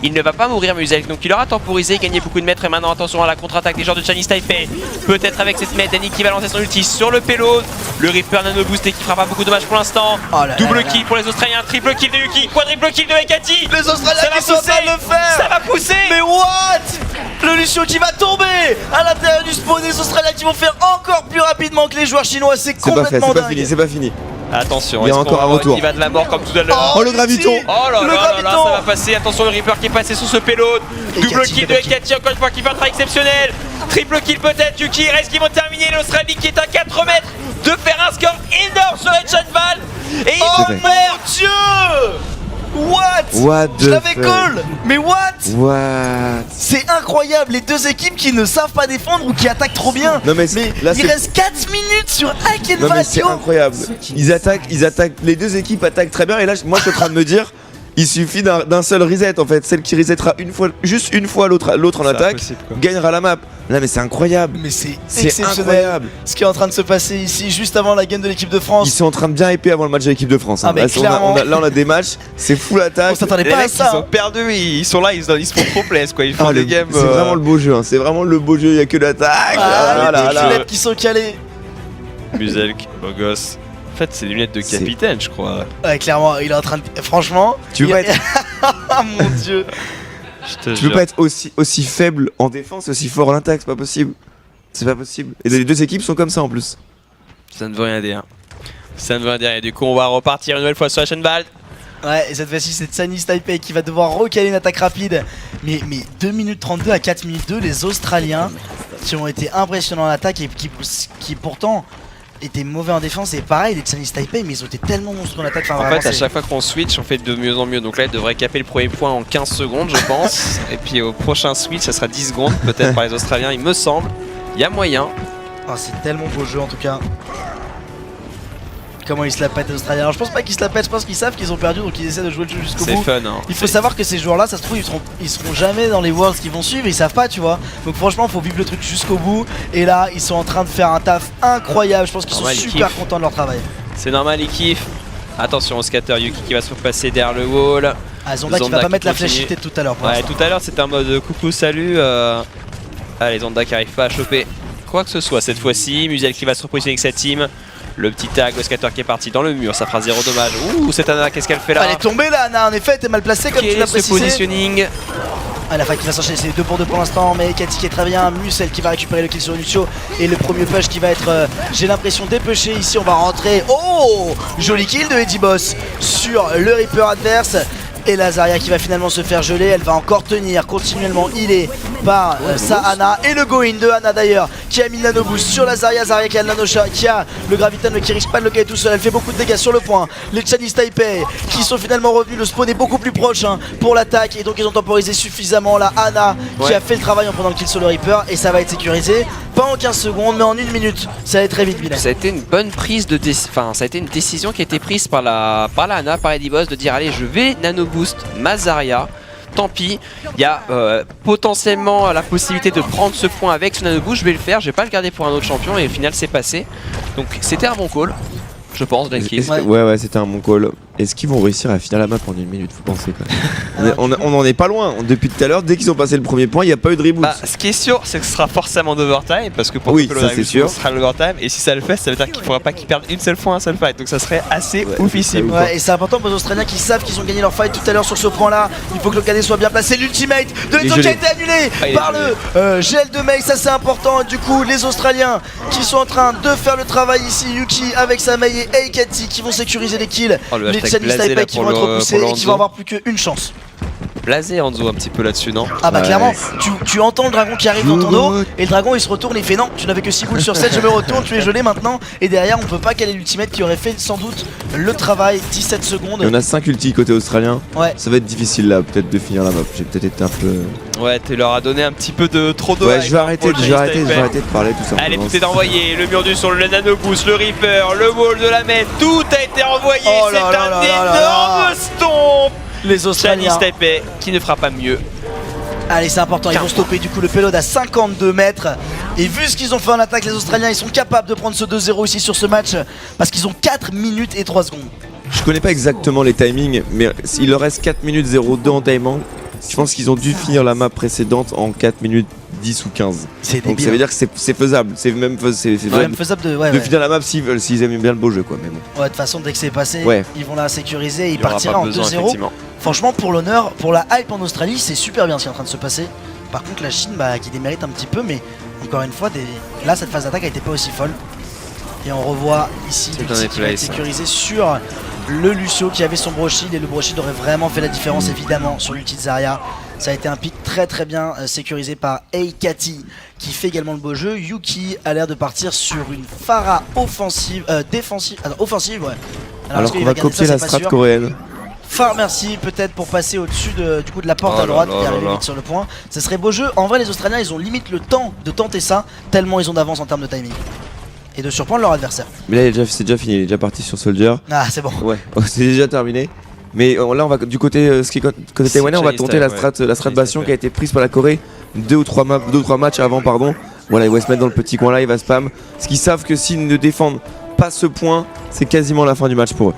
Il ne va pas mourir Musel, donc il aura temporisé, gagné beaucoup de mètres. Et maintenant attention à la contre-attaque des joueurs de Chinese Taipei. Peut-être avec cette mètre, Danny qui va lancer son ulti sur le payload. Le Reaper nano boosté qui fera pas beaucoup de dommages pour l'instant. Double kill pour les Australiens, triple kill de Yuki, quadruple kill de Ekati.
Les Australiens qui sont en train de le faire!
Ça va pousser!
Mais what? Le Lucio qui va tomber à l'intérieur du spawn, des Australiens qui vont faire encore plus rapidement que les joueurs chinois, c'est
C'est pas fait,
complètement
c'est pas
dingue.
fini, c'est pas fini.
Attention,
Il y a
est-ce
encore
qu'on
un
va
retour.
Il va de la mort comme tout à l'heure.
Oh, le graviton.
Oh là
Le
là là là,
graviton.
ça va passer. Attention, le Reaper qui est passé sur ce payload.
Et
Double
Cathy,
kill de
double kill.
Ekati, encore une fois, qui fait un travail exceptionnel. Triple kill peut-être, Yuki. Reste qui vont terminer. L'Australie qui est à 4 mètres de faire un score énorme sur Chen Val. Et ils
Oh
vont
mon dieu! What
the
Je l'avais
fuck.
call. Mais what
What?
C'est incroyable, les deux équipes qui ne savent pas défendre ou qui attaquent trop bien.
Non, mais là,
il
c'est-
reste 4 minutes sur Hack
Non mais c'est incroyable. Ils attaquent, les deux équipes attaquent très bien et là moi je suis en train de me dire il suffit d'un seul reset en fait, celle qui resettera juste une fois l'autre en attaque gagnera la map. Là mais c'est incroyable.
Mais c'est
C'est incroyable.
ce qui est en train de se passer ici juste avant la game de l'équipe de France.
Ils sont en train de bien hyper avant le match de l'équipe de France.
Ah, mais
Là,
clairement.
on a des matchs, c'est full attaque.
On s'attendait
Les
pas à
mecs,
ça.
ils ont perdu, ils sont là, ils se font trop plaisir quoi. Ils font
Ah,
des games.
c'est vraiment le beau jeu, hein. C'est vraiment le beau jeu, il n'y a que l'attaque.
Ah,
là,
les
là.
lunettes qui sont calées.
Muselk, beau gosse. En fait, c'est des lunettes de
C'est-
capitaine, je crois.
Ouais, clairement, il est en train de. Franchement.
Tu peux pas être,
Ah mon dieu.
tu peux pas être aussi faible en défense et aussi fort en attaque, c'est pas possible. C'est pas possible. Et les deux équipes sont comme ça en plus.
Ça ne veut rien dire. Ça ne veut rien dire. Et du coup, on va repartir une nouvelle fois sur la chaîne Bald.
Ouais, et cette fois-ci, c'est Chinese Taipei qui va devoir recaler une attaque rapide. Mais 2 minutes 32 à 4 minutes 2, les Australiens qui ont été impressionnants en attaque et qui pourtant étaient mauvais en défense. Et pareil, les Chinese Taipei, mais ils ont été tellement monstrueux en attaque. Enfin,
En
vraiment,
fait, à
c'est-
chaque fois qu'on switch, on fait de mieux en mieux. Donc là, il devrait caper le premier point en 15 secondes, je pense. Et puis au prochain switch, ça sera 10 secondes, peut-être par les Australiens, il me semble. Il y a moyen.
Ah, c'est tellement beau jeu en tout cas. Comment ils se la pètent les Australiens. Alors je pense pas qu'ils se la pètent, je pense qu'ils savent qu'ils ont perdu donc ils essaient de jouer le jeu jusqu'au
C'est
bout.
fun, hein.
Il faut savoir que ces joueurs là, ça se trouve ils seront jamais dans les Worlds qui vont suivre, ils savent pas tu vois. Donc franchement faut vivre le truc jusqu'au bout. Et là ils sont en train de faire un taf incroyable. Je pense qu'ils sont
Normal, ils
super
kiffent.
contents de leur travail.
C'est normal, ils kiffent. Attention au scatter Yuki qui va se repasser derrière le wall.
Ah Zonda qui va pas mettre la flèche cheatée tout à l'heure pour
Ouais,
l'instant.
tout à l'heure c'était un mode coucou, salut. Allez, Zonda qui arrive pas à choper quoi que ce soit cette fois-ci. Musiel qui va se repositionner avec sa team. Le petit tag, le scatter qui est parti dans le mur, ça fera 0 dommage. Ouh, cette Anna, qu'est-ce qu'elle fait là?
Elle est tombée là Anna, en effet elle était mal placée comme
Quel
tu l'as
est ce
précisé.
positioning?
Ah, la fac qui va s'enchaîner, c'est 2 pour 2 pour l'instant, mais Cathy qui est très bien, Musel qui va récupérer le kill sur Lucio et le premier push qui va être, j'ai l'impression, dépêché. Ici on va rentrer, oh, joli kill de Eddie Boss sur le Reaper adverse. Et Lazaria qui va finalement se faire geler, elle va encore tenir continuellement healée par sa Anna. Et le go-in de Anna d'ailleurs qui a mis le nano boost sur Lazaria, Zaria qui a le nano shot, qui a le graviton mais qui risque pas de le gagner tout seul. Elle fait beaucoup de dégâts sur le point. Les Chinese Taipei qui sont finalement revenus, le spawn est beaucoup plus proche pour l'attaque. Et donc ils ont temporisé suffisamment la Anna qui a fait le travail en prenant le kill sur le Reaper. Et ça va être sécurisé, pas en 15 secondes mais en 1 minute. Ça va être très vite Bilal.
Ça a été une bonne prise de enfin, ça a été une décision qui a été prise par la Anna, par Eddie Boss, de dire allez, je vais nano boost Mazaria. Tant pis, il y a potentiellement la possibilité de prendre ce point avec ce nano boost, je vais le faire, je vais pas le garder pour un autre champion et au final c'est passé. Donc c'était un bon call, je pense, Denki.
Ouais, c'était un bon call. Est-ce qu'ils vont réussir à finir la map en 1 minute, vous pensez quand même? On en est pas loin. Depuis tout à l'heure, dès qu'ils ont passé le premier point, il n'y a pas eu de reboot.
Bah, ce qui est sûr, c'est que ce sera forcément d'overtime parce que pour
Oui,
que le
ça, c'est sûr.
ce sera l'overtime et si ça le fait, ça veut dire qu'il faudra pas qu'ils perdent une seule fois un seul fight. Donc ça serait assez oufissime.
Ouais, et c'est important pour les Australiens qui savent qu'ils ont gagné leur fight tout à l'heure sur ce point-là. Il faut que le cadet soit bien placé. L'ultimate de
Il est
Enzo qui a
gelé.
été annulé
Ah, il est
par le gel de Mei. Ça, c'est important. Du coup, les Australiens qui sont en train de faire le travail ici. Yuki avec sa Mei et Eikati qui vont sécuriser les kills.
Oh, le
Les
hashtag
Chinese
blasé,
Taipei
là,
qui
pour
vont être
le-
repoussés
pour le
et qui
Hanzo.
vont avoir plus qu'une chance.
Blasé Hanzo un petit peu là-dessus, non?
Ah bah
Ouais.
clairement, tu entends le dragon qui arrive dans ton dos et le dragon il se retourne et il fait non, tu n'avais que 6 boules sur 7, je me retourne, tu es gelé maintenant. Et derrière on peut pas caler l'ultimate qui aurait fait sans doute le travail. 17 secondes.
Il y en a 5 ulti côté australien.
Ouais.
Ça va être difficile là, peut-être de finir la map. J'ai peut-être été un peu.
Ouais, tu leur as donné un petit peu de trop de
Ouais,
hype,
je vais
hein,
arrêter,
pour le
je vais
Chinese
arrêter,
Taipei.
de parler tout ça.
Allez, tout est envoyé, le mur du son, le nano boost, le Reaper, le wall de la main, tout a été envoyé.
Oh
C'est
là là
un
là là là
énorme
là.
stomp.
Les Australiens.
Chinese Taipei qui ne fera pas mieux.
Allez, c'est important, ils vont stopper du coup le payload à 52 mètres. Et vu ce qu'ils ont fait en attaque, les Australiens, ils sont capables de prendre ce 2-0 ici sur ce match parce qu'ils ont 4 minutes et 3 secondes.
Je connais pas exactement les timings, mais il leur reste 4 minutes 02 en timing. Je pense qu'ils ont dû finir la map précédente en 4 minutes 10 ou 15.
C'est
Donc
débile.
ça veut dire que c'est faisable. C'est même
C'est
faisable
faisable de.
de
Ouais,
finir la map s'ils aiment bien le beau jeu, quoi. Mais bon.
ouais, de toute façon, dès que c'est passé,
Ouais.
ils vont la sécuriser et ils
Il y aura
partira
pas
en
besoin,
2-0.
effectivement.
Franchement, pour l'honneur, pour la hype en Australie, c'est super bien ce qui est en train de se passer. Par contre, la Chine qui démérite un petit peu, mais encore une fois, là, cette phase d'attaque a été pas aussi folle. Et on revoit ici
C'est
Lucie
un
qui va être
place.
sécurisé sur le Lucio qui avait son brocide. Et le brocide aurait vraiment fait la différence, évidemment, sur l'ulti de Zarya. Ça a été un pick très très bien sécurisé par Eikati qui fait également le beau jeu. Yuki a l'air de partir sur une Pharah offensive, défensive, offensive, ouais.
Alors
est-ce
qu'on
qu'il
va
garder
copier
ça,
la
c'est pas
strat
sûr.
coréenne.
Far Mercy peut-être pour passer au-dessus de la porte à droite et arriver vite sur le point. Ça serait beau jeu. En vrai les Australiens ils ont limite le temps de tenter ça tellement ils ont d'avance en termes de timing. Et de surprendre leur adversaire.
Mais là c'est déjà fini, il est déjà parti sur Soldier.
Ah c'est bon.
Ouais, c'est déjà terminé. Mais là on va du côté côté taïwanais, on va tenter la strat Bastion qui a été prise par la Corée 2 ou 3 matchs avant pardon. Voilà, il va se mettre dans le petit coin là, il va spam. Parce qu'ils savent que s'ils ne défendent pas ce point, c'est quasiment la fin du match pour eux.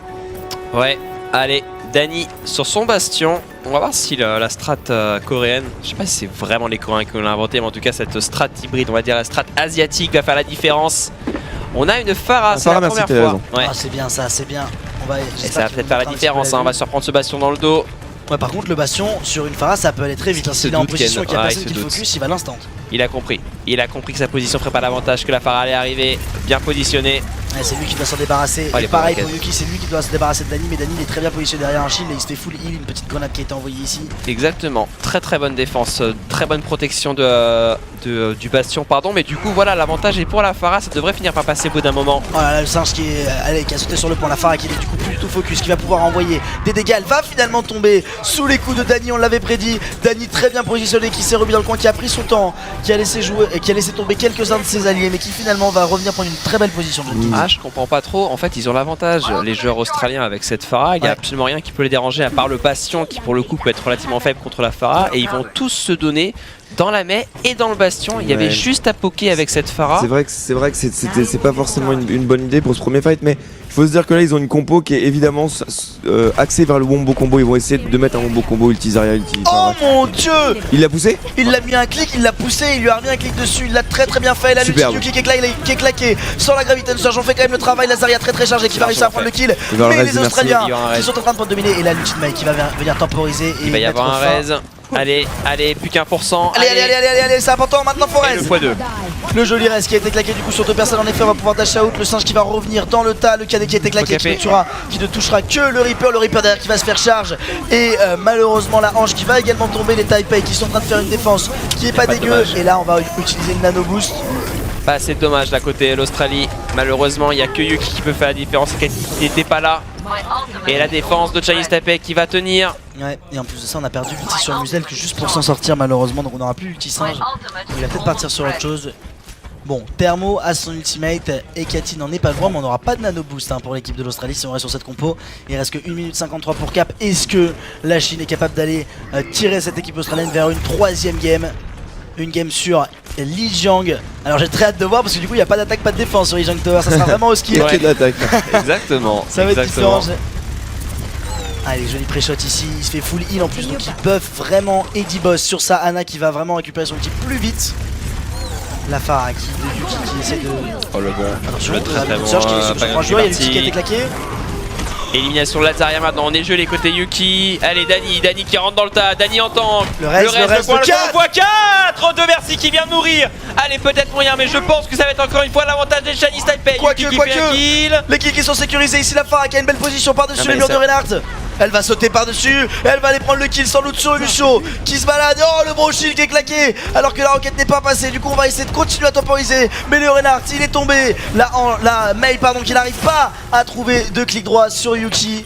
Ouais, allez, Dany sur son bastion. On va voir si la strat coréenne, je sais pas si c'est vraiment les Coréens qui l'ont inventé, mais en tout cas cette strat hybride, on va dire la strat asiatique va faire la différence. On a une Pharah, c'est la première fois. Ouais.
Ah, c'est bien ça, c'est bien.
Et ça va peut-être faire la différence, hein. On va se reprendre ce bastion dans le dos.
Ouais, par contre le bastion sur une Pharah ça peut aller très vite. S'il est en position qu'il y a personne qui focus, il va l'instant.
Il a compris que sa position ferait pas l'avantage, que la Pharah allait arriver bien positionnée.
Ouais, c'est lui qui doit s'en débarrasser. Et pareil pour Yuki, c'est lui qui doit se débarrasser de Dany, mais Dany il est très bien positionné derrière un shield et il se fait full heal, une petite grenade qui a été envoyée ici.
Exactement, très bonne défense, très bonne protection du bastion, pardon, mais du coup voilà, l'avantage est pour la Pharah, ça devrait finir par passer au bout d'un moment.
Voilà, le singe qui a sauté sur le point, la Pharah qui est du coup plutôt focus, qui va pouvoir envoyer des dégâts, elle va finalement tomber sous les coups de Dany, on l'avait prédit. Dany très bien positionné, qui s'est remis dans le coin, qui a pris son temps, qui a laissé jouer et qui a laissé tomber quelques-uns de ses alliés, mais qui finalement va revenir prendre une très belle position.
Ah, je comprends pas trop, en fait ils ont l'avantage, les joueurs australiens avec cette Pharah, il n'y a absolument rien qui peut les déranger à part le bastion qui pour le coup peut être relativement faible contre la Pharah, et ils vont tous se donner dans la main et dans le bastion. Il y avait juste à poker avec cette Pharah.
C'est vrai que c'est pas forcément une bonne idée pour ce premier fight, mais il faut se dire que là ils ont une compo qui est évidemment axée vers le wombo combo. Ils vont essayer de mettre un wombo combo ulti Zarya ulti.
Oh mon dieu!
Il l'a poussé?
Il l'a mis un clic, il l'a poussé, il lui a remis un clic dessus, il l'a très bien fait. Là, le Yuki qui est claqué sans la Graviton Surge. On fait quand même le travail. La Zarya très chargée qui va réussir à prendre le kill. Mais les Australiens qui sont en train de dominer. Et là, l'ulti de Mike qui va venir temporiser.
Il va y avoir un raise. Allez, plus qu'1%.
Allez, c'est important maintenant faut raise.
Le x2.
Le joli raise qui a été claqué du coup sur 2 personnes. En effet, on va pouvoir dash out. Le singe qui va revenir dans le tas. Le cadet qui a été claqué qui ne touchera que le Reaper derrière qui va se faire charge. Et malheureusement la hanche qui va également tomber. Les Taipei qui sont en train de faire une défense qui est pas dégueu. Et là on va utiliser le nano boost.
Pas assez de dommage là côté l'Australie. Malheureusement il n'y a que Yuki qui peut faire la différence et qui n'était pas là. Et la défense de Chinese Taipei qui va tenir.
Ouais, et en plus de ça on a perdu l'ulti sur Musel que juste pour s'en sortir malheureusement, donc on n'aura plus l'ulti singe. Il va peut-être partir sur autre chose. Bon, Thermo a son ultimate et Cathy n'en est pas loin, mais on n'aura pas de nano boost pour l'équipe de l'Australie si on reste sur cette compo. Il reste que 1 minute 53 pour Cap. Est-ce que la Chine est capable d'aller tirer cette équipe australienne vers une 3ème game? Une game sur Li Jiang. Alors j'ai très hâte de voir parce que du coup il n'y a pas d'attaque, pas de défense sur Li Jiang Tower. Ça sera vraiment au ski.
Que de l'attaque.
Exactement.
Ça va être différent. Allez, joli pré-shot ici. Il se fait full heal en plus, donc il buff vraiment Eddie Boss sur sa Ana qui va vraiment récupérer son ulti plus vite. La Pharah de Yuki qui essaie de.
Oh le bon.
Attention,
le très bon.
Surge qui est sur son joueur. Il y a l'ulti qui a été claqué.
Élimination de la Zarya maintenant, on est gelé côté Yuki. Allez Dany qui rentre dans le tas, Dany en tank.
Le reste
le point 4 de Mercy qui vient de mourir. Allez peut-être moyen, mais je pense que ça va être encore une fois l'avantage des Chinese Taipei.
Quoique, les kills qui sont sécurisés ici, la Pharah qui a une belle position par-dessus le mur de Reinhardt. Elle va sauter par-dessus, elle va aller prendre le kill sans doute sur Lucio qui se balade. Oh le bro shield qui est claqué alors que la roquette n'est pas passée. Du coup on va essayer de continuer à temporiser. Mais le Reinhardt il est tombé. La Mei qui n'arrive pas à trouver de clic droit sur Yuki.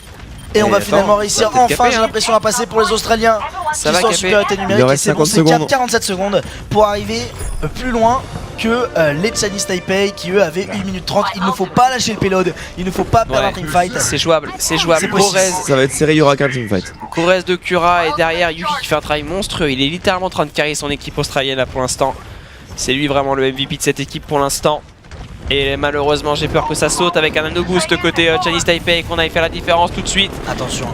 Et on va finalement réussir enfin, j'ai l'impression, à passer pour les Australiens qui sont en supériorité numérique. Et c'est bon, c'est 47 secondes pour arriver plus loin que les Chinese Taipei qui eux avaient 1 minute 30. Il ne faut pas lâcher le payload, il ne faut pas perdre un teamfight.
C'est jouable, c'est jouable.
Ça va être serré, il y aura qu'un teamfight.
Corez de Cura et derrière Yuki qui fait un travail monstrueux. Il est littéralement en train de carrer son équipe australienne là pour l'instant. C'est lui vraiment le MVP de cette équipe pour l'instant. Et malheureusement j'ai peur que ça saute avec un nano boost côté Chinese Taipei, qu'on aille faire la différence tout de suite.
Attention.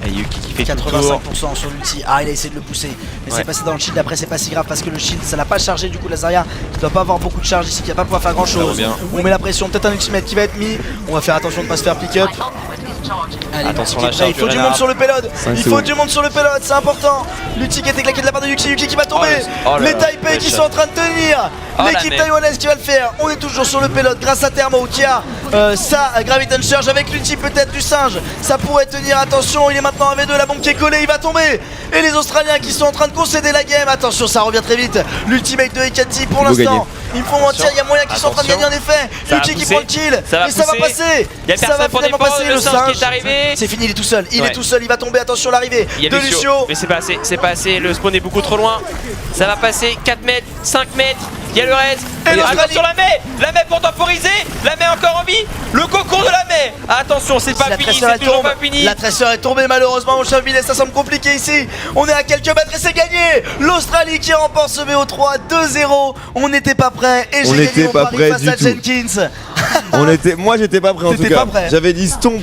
Et Yuki qui fait
85% sur l'ulti. Ah il a essayé de le pousser. Mais c'est passé dans le shield. Après c'est pas si grave parce que le shield ça n'a pas chargé du coup la Zarya qui doit pas avoir beaucoup de charge ici, qui va pas pouvoir faire grand chose. On met la pression, peut-être un ultimate qui va être mis. On va faire attention de pas se faire pick up. Allez,
attention
il faut du monde sur le payload. Il faut du monde sur le payload, c'est important. L'ulti qui a été claqué de la part de Yuki, Yuki qui va tomber. Les Taipei qui sont en train de tenir. L'équipe taïwanaise qui va le faire. On est toujours sur le payload grâce à Thermo qui a sa Graviton Surge avec l'ulti peut-être du singe. Ça pourrait tenir, attention, il est maintenant à V2, la bombe qui est collée, il va tomber. Et les Australiens qui sont en train de concéder la game. Attention, ça revient très vite. L'ultimate de Ekati pour l'instant Il faut mentir, il y a moyen qu'ils sont en train de gagner en effet.
Ça va
Yuki qui
pousser.
prend le kill.
Ça va
Et ça va
pousser.
passer.
Y a
Ça
personne
va
pour
finalement
défendre,
passer.
le
Le
singe qui
singe
est arrivé.
C'est fini, il est tout seul. Il
Ouais.
est tout seul. Il va tomber. Attention l'arrivée
Il y a
de Lucio.
Mais c'est pas assez, le spawn est beaucoup trop loin. Ça va passer 4 mètres, 5 mètres. Il y a le raid.
Et l'Australie.
Attention la main pour temporiser. La main encore en vie. Le concours de la main. Attention, c'est pas
La
fini,
tresseur
c'est
elle
toujours
tombe.
pas fini.
La tresseur est tombée malheureusement mon cher Billet, ça semble compliqué ici. On est à quelques mètres et c'est gagné. L'Australie qui remporte ce BO3 2-0. On n'était pas prêt et
On
j'ai
n'était
gagné mon
pas
pari
prêt
face
du
à
tout.
Jenkins.
Moi j'étais pas prêt en tout
T'étais
cas.
pas prêt.
J'avais dit stomp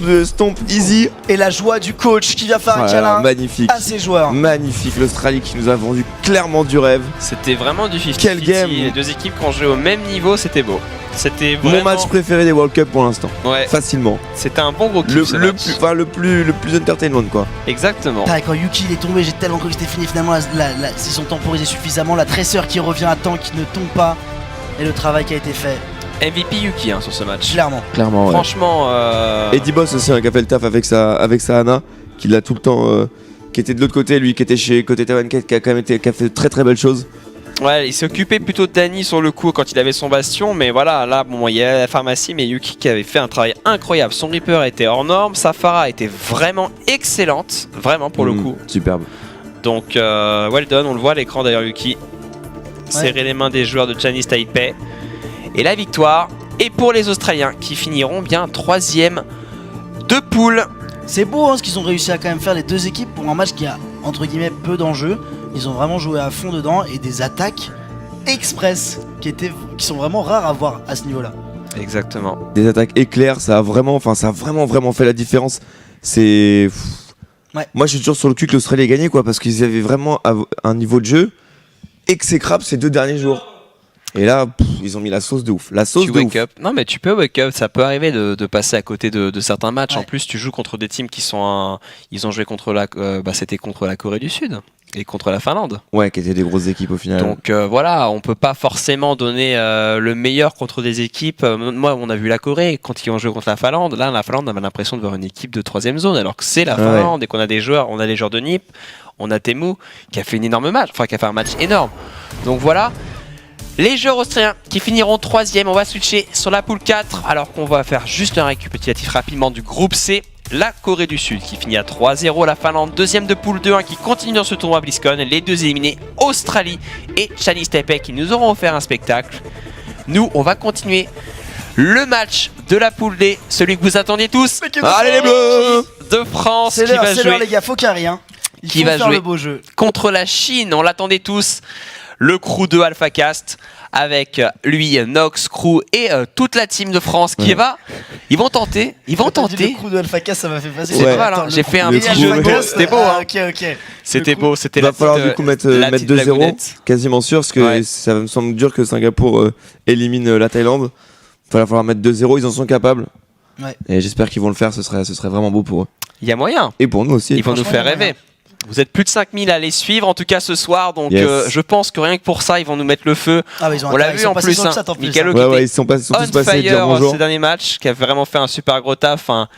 easy.
Et la joie du coach qui vient faire un
Voilà,
câlin
magnifique.
à ses joueurs.
Magnifique, l'Australie qui nous a vendu clairement du rêve.
C'était vraiment du 50-50.
Quel game.
Les deux équipes qui ont joué au même niveau, c'était beau. C'était
Mon
vraiment...
match préféré des World Cup pour l'instant.
Ouais,
Facilement.
c'était un bon gros kiff
Le
ce
plus,
match.
enfin, le plus entertainment quoi.
Exactement.
Putain, quand Yuki il est tombé, j'ai tellement cru que c'était fini. Finalement, s'ils sont temporisés suffisamment, la tresseur qui revient à temps, qui ne tombe pas, et le travail qui a été fait,
MVP Yuki sur ce match.
clairement.
Clairement, ouais.
Franchement,
Eddie Boss aussi, qui a fait le taf avec sa Hana, qui l'a tout le temps. Qui était de l'autre côté, lui qui était chez côté Tavan, qui a quand même qui a fait de très très belles choses.
ouais, il s'est occupé plutôt de Danny sur le coup quand il avait son bastion, mais voilà, là, bon, il y a la pharmacie, mais Yuki qui avait fait un travail incroyable. Son Reaper était hors norme, sa Pharah était vraiment excellente, vraiment pour le coup.
Superbe.
Donc, well done, on le voit à l'écran d'ailleurs, Yuki. Serrer les mains des joueurs de Chinese Taipei. Et la victoire est pour les Australiens qui finiront bien 3ème de poule.
C'est beau hein, ce qu'ils ont réussi à quand même faire les deux équipes pour un match qui a entre guillemets peu d'enjeux. Ils ont vraiment joué à fond dedans et des attaques express qui sont vraiment rares à voir à ce niveau-là.
Exactement.
Des attaques éclairs, ça a vraiment fait la différence. C'est.
Ouais.
Moi je suis toujours sur le cul que l'Australie ait gagné quoi, parce qu'ils avaient vraiment un niveau de jeu exécrable ces 2 derniers jours. Et là, ils ont mis la sauce de ouf. La sauce
Tu
de
wake
ouf.
up. Non, mais tu peux wake up. Ça peut arriver de passer à côté de certains matchs.
Ouais.
En plus, tu joues contre des teams qui sont. Ils ont joué contre c'était contre la Corée du Sud et contre la Finlande.
Ouais, qui étaient des grosses équipes au final.
Donc voilà, on peut pas forcément donner le meilleur contre des équipes. Moi, on a vu la Corée quand ils ont joué contre la Finlande. Là, la Finlande, on avait l'impression de voir une équipe de 3ème zone, alors que c'est la Finlande et qu'on a des joueurs. On a les joueurs de Nip, on a Temu qui a fait une énorme match, qui a fait un match énorme. Donc voilà. Les joueurs australiens qui finiront 3ème, on va switcher sur la poule 4 alors qu'on va faire juste un récapitulatif rapidement du groupe C. La Corée du Sud qui finit à 3-0, la Finlande 2ème de poule 2-1 qui continue dans ce tournoi BlizzCon, les deux éliminés Australie et Chinese Taipei qui nous auront offert un spectacle. Nous on va continuer le match de la poule D, celui que vous attendiez tous.
Allez les bleus
De France
C'est
qui va
l'heure
jouer
les gars, faut carry hein. Il
Qui
faut
va
faire
jouer
le beau jeu.
contre la Chine, on l'attendait tous. Le crew de AlphaCast avec lui, Nox, Crew et toute la team de France qui va. Ils vont tenter.
Le crew de Alpha Cast, ça m'a fait passer.
C'est
Ouais.
pas mal, hein. J'ai fait un
Le
petit
crew,
jeu de
ouais.
mots, c'était beau. Hein.
Ok.
C'était beau, c'était
Il va
la
falloir
petite,
du coup mettre
la petite
2-0,
blagounette.
quasiment sûr, parce que
Ouais.
ça me semble dur que Singapour élimine la Thaïlande. Il va falloir mettre 2-0, ils en sont capables.
Ouais.
Et j'espère qu'ils vont le faire, ce serait vraiment beau pour eux.
Il y a moyen.
Et pour nous aussi.
Ils vont nous
Franchement,
faire
il y a
rêver. Vous êtes plus de 5000 à les suivre en tout cas ce soir, donc
Yes.
je pense que rien que pour ça ils vont nous mettre le feu.
Ah, bah, ils ont
On l'a
intérêt, ils
vu
sont
en
passés
plus,
sur le
hein.
chat en plus,
Mikalo
hein.
qui
Ouais,
était
ouais, ils sont tous
on
passés dire
fire
bonjour.
ces derniers matchs, qui a vraiment fait un super gros taf. Hein.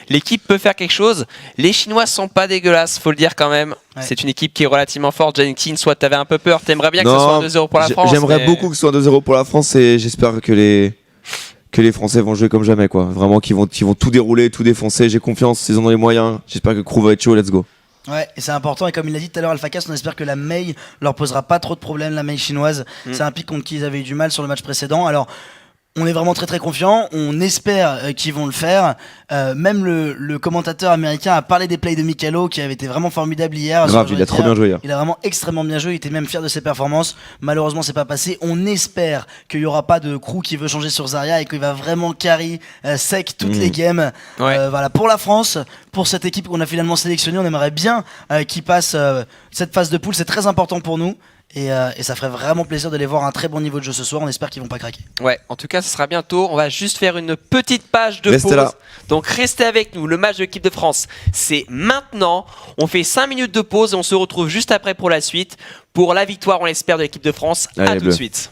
L'équipe peut faire quelque chose. Les Chinois sont pas dégueulasses, faut le dire quand même.
Ouais.
C'est une équipe qui est relativement forte. Jenkins, soit t'avais un peu peur, t'aimerais bien que ce soit un 2-0 pour la France.
J'aimerais
mais-
beaucoup que ce soit 2-0 pour la France et j'espère que les Français vont jouer comme jamais quoi. Vraiment qu'ils vont tout dérouler, tout défoncer. J'ai confiance, ils en ont les moyens. J'espère que Crew va être chaud, let's go.
Ouais, et c'est important, et comme il l'a dit tout à l'heure, AlphaCast, on espère que la Mei leur posera pas trop de problèmes, la Mei chinoise. C'est un pic contre qui ils avaient eu du mal sur le match précédent. Alors, on est vraiment très très confiant, on espère qu'ils vont le faire. Même le commentateur américain a parlé des plays de Mikalo qui avait été vraiment formidable hier.
Grave,
sur
il a trop bien joué hier.
Il a vraiment extrêmement bien joué, il était même fier de ses performances. Malheureusement, c'est pas passé. On espère qu'il y aura pas de crew qui veut changer sur Zarya et qu'il va vraiment carry sec toutes les games.
Ouais.
Voilà, pour la France, pour cette équipe qu'on a finalement sélectionnée, on aimerait bien qu'ils passent cette phase de poule, c'est très important pour nous. Et ça ferait vraiment plaisir de les voir à un très bon niveau de jeu ce soir. On espère qu'ils vont pas craquer.
Ouais, en tout cas, ce sera bientôt. On va juste faire une petite page de
Restez
pause.
là.
Donc, restez avec nous. Le match de l'équipe de France, c'est maintenant. On fait 5 minutes de pause et on se retrouve juste après pour la suite. Pour la victoire, on l'espère, de l'équipe de France.
Allez,
À tout de
bleu.
suite.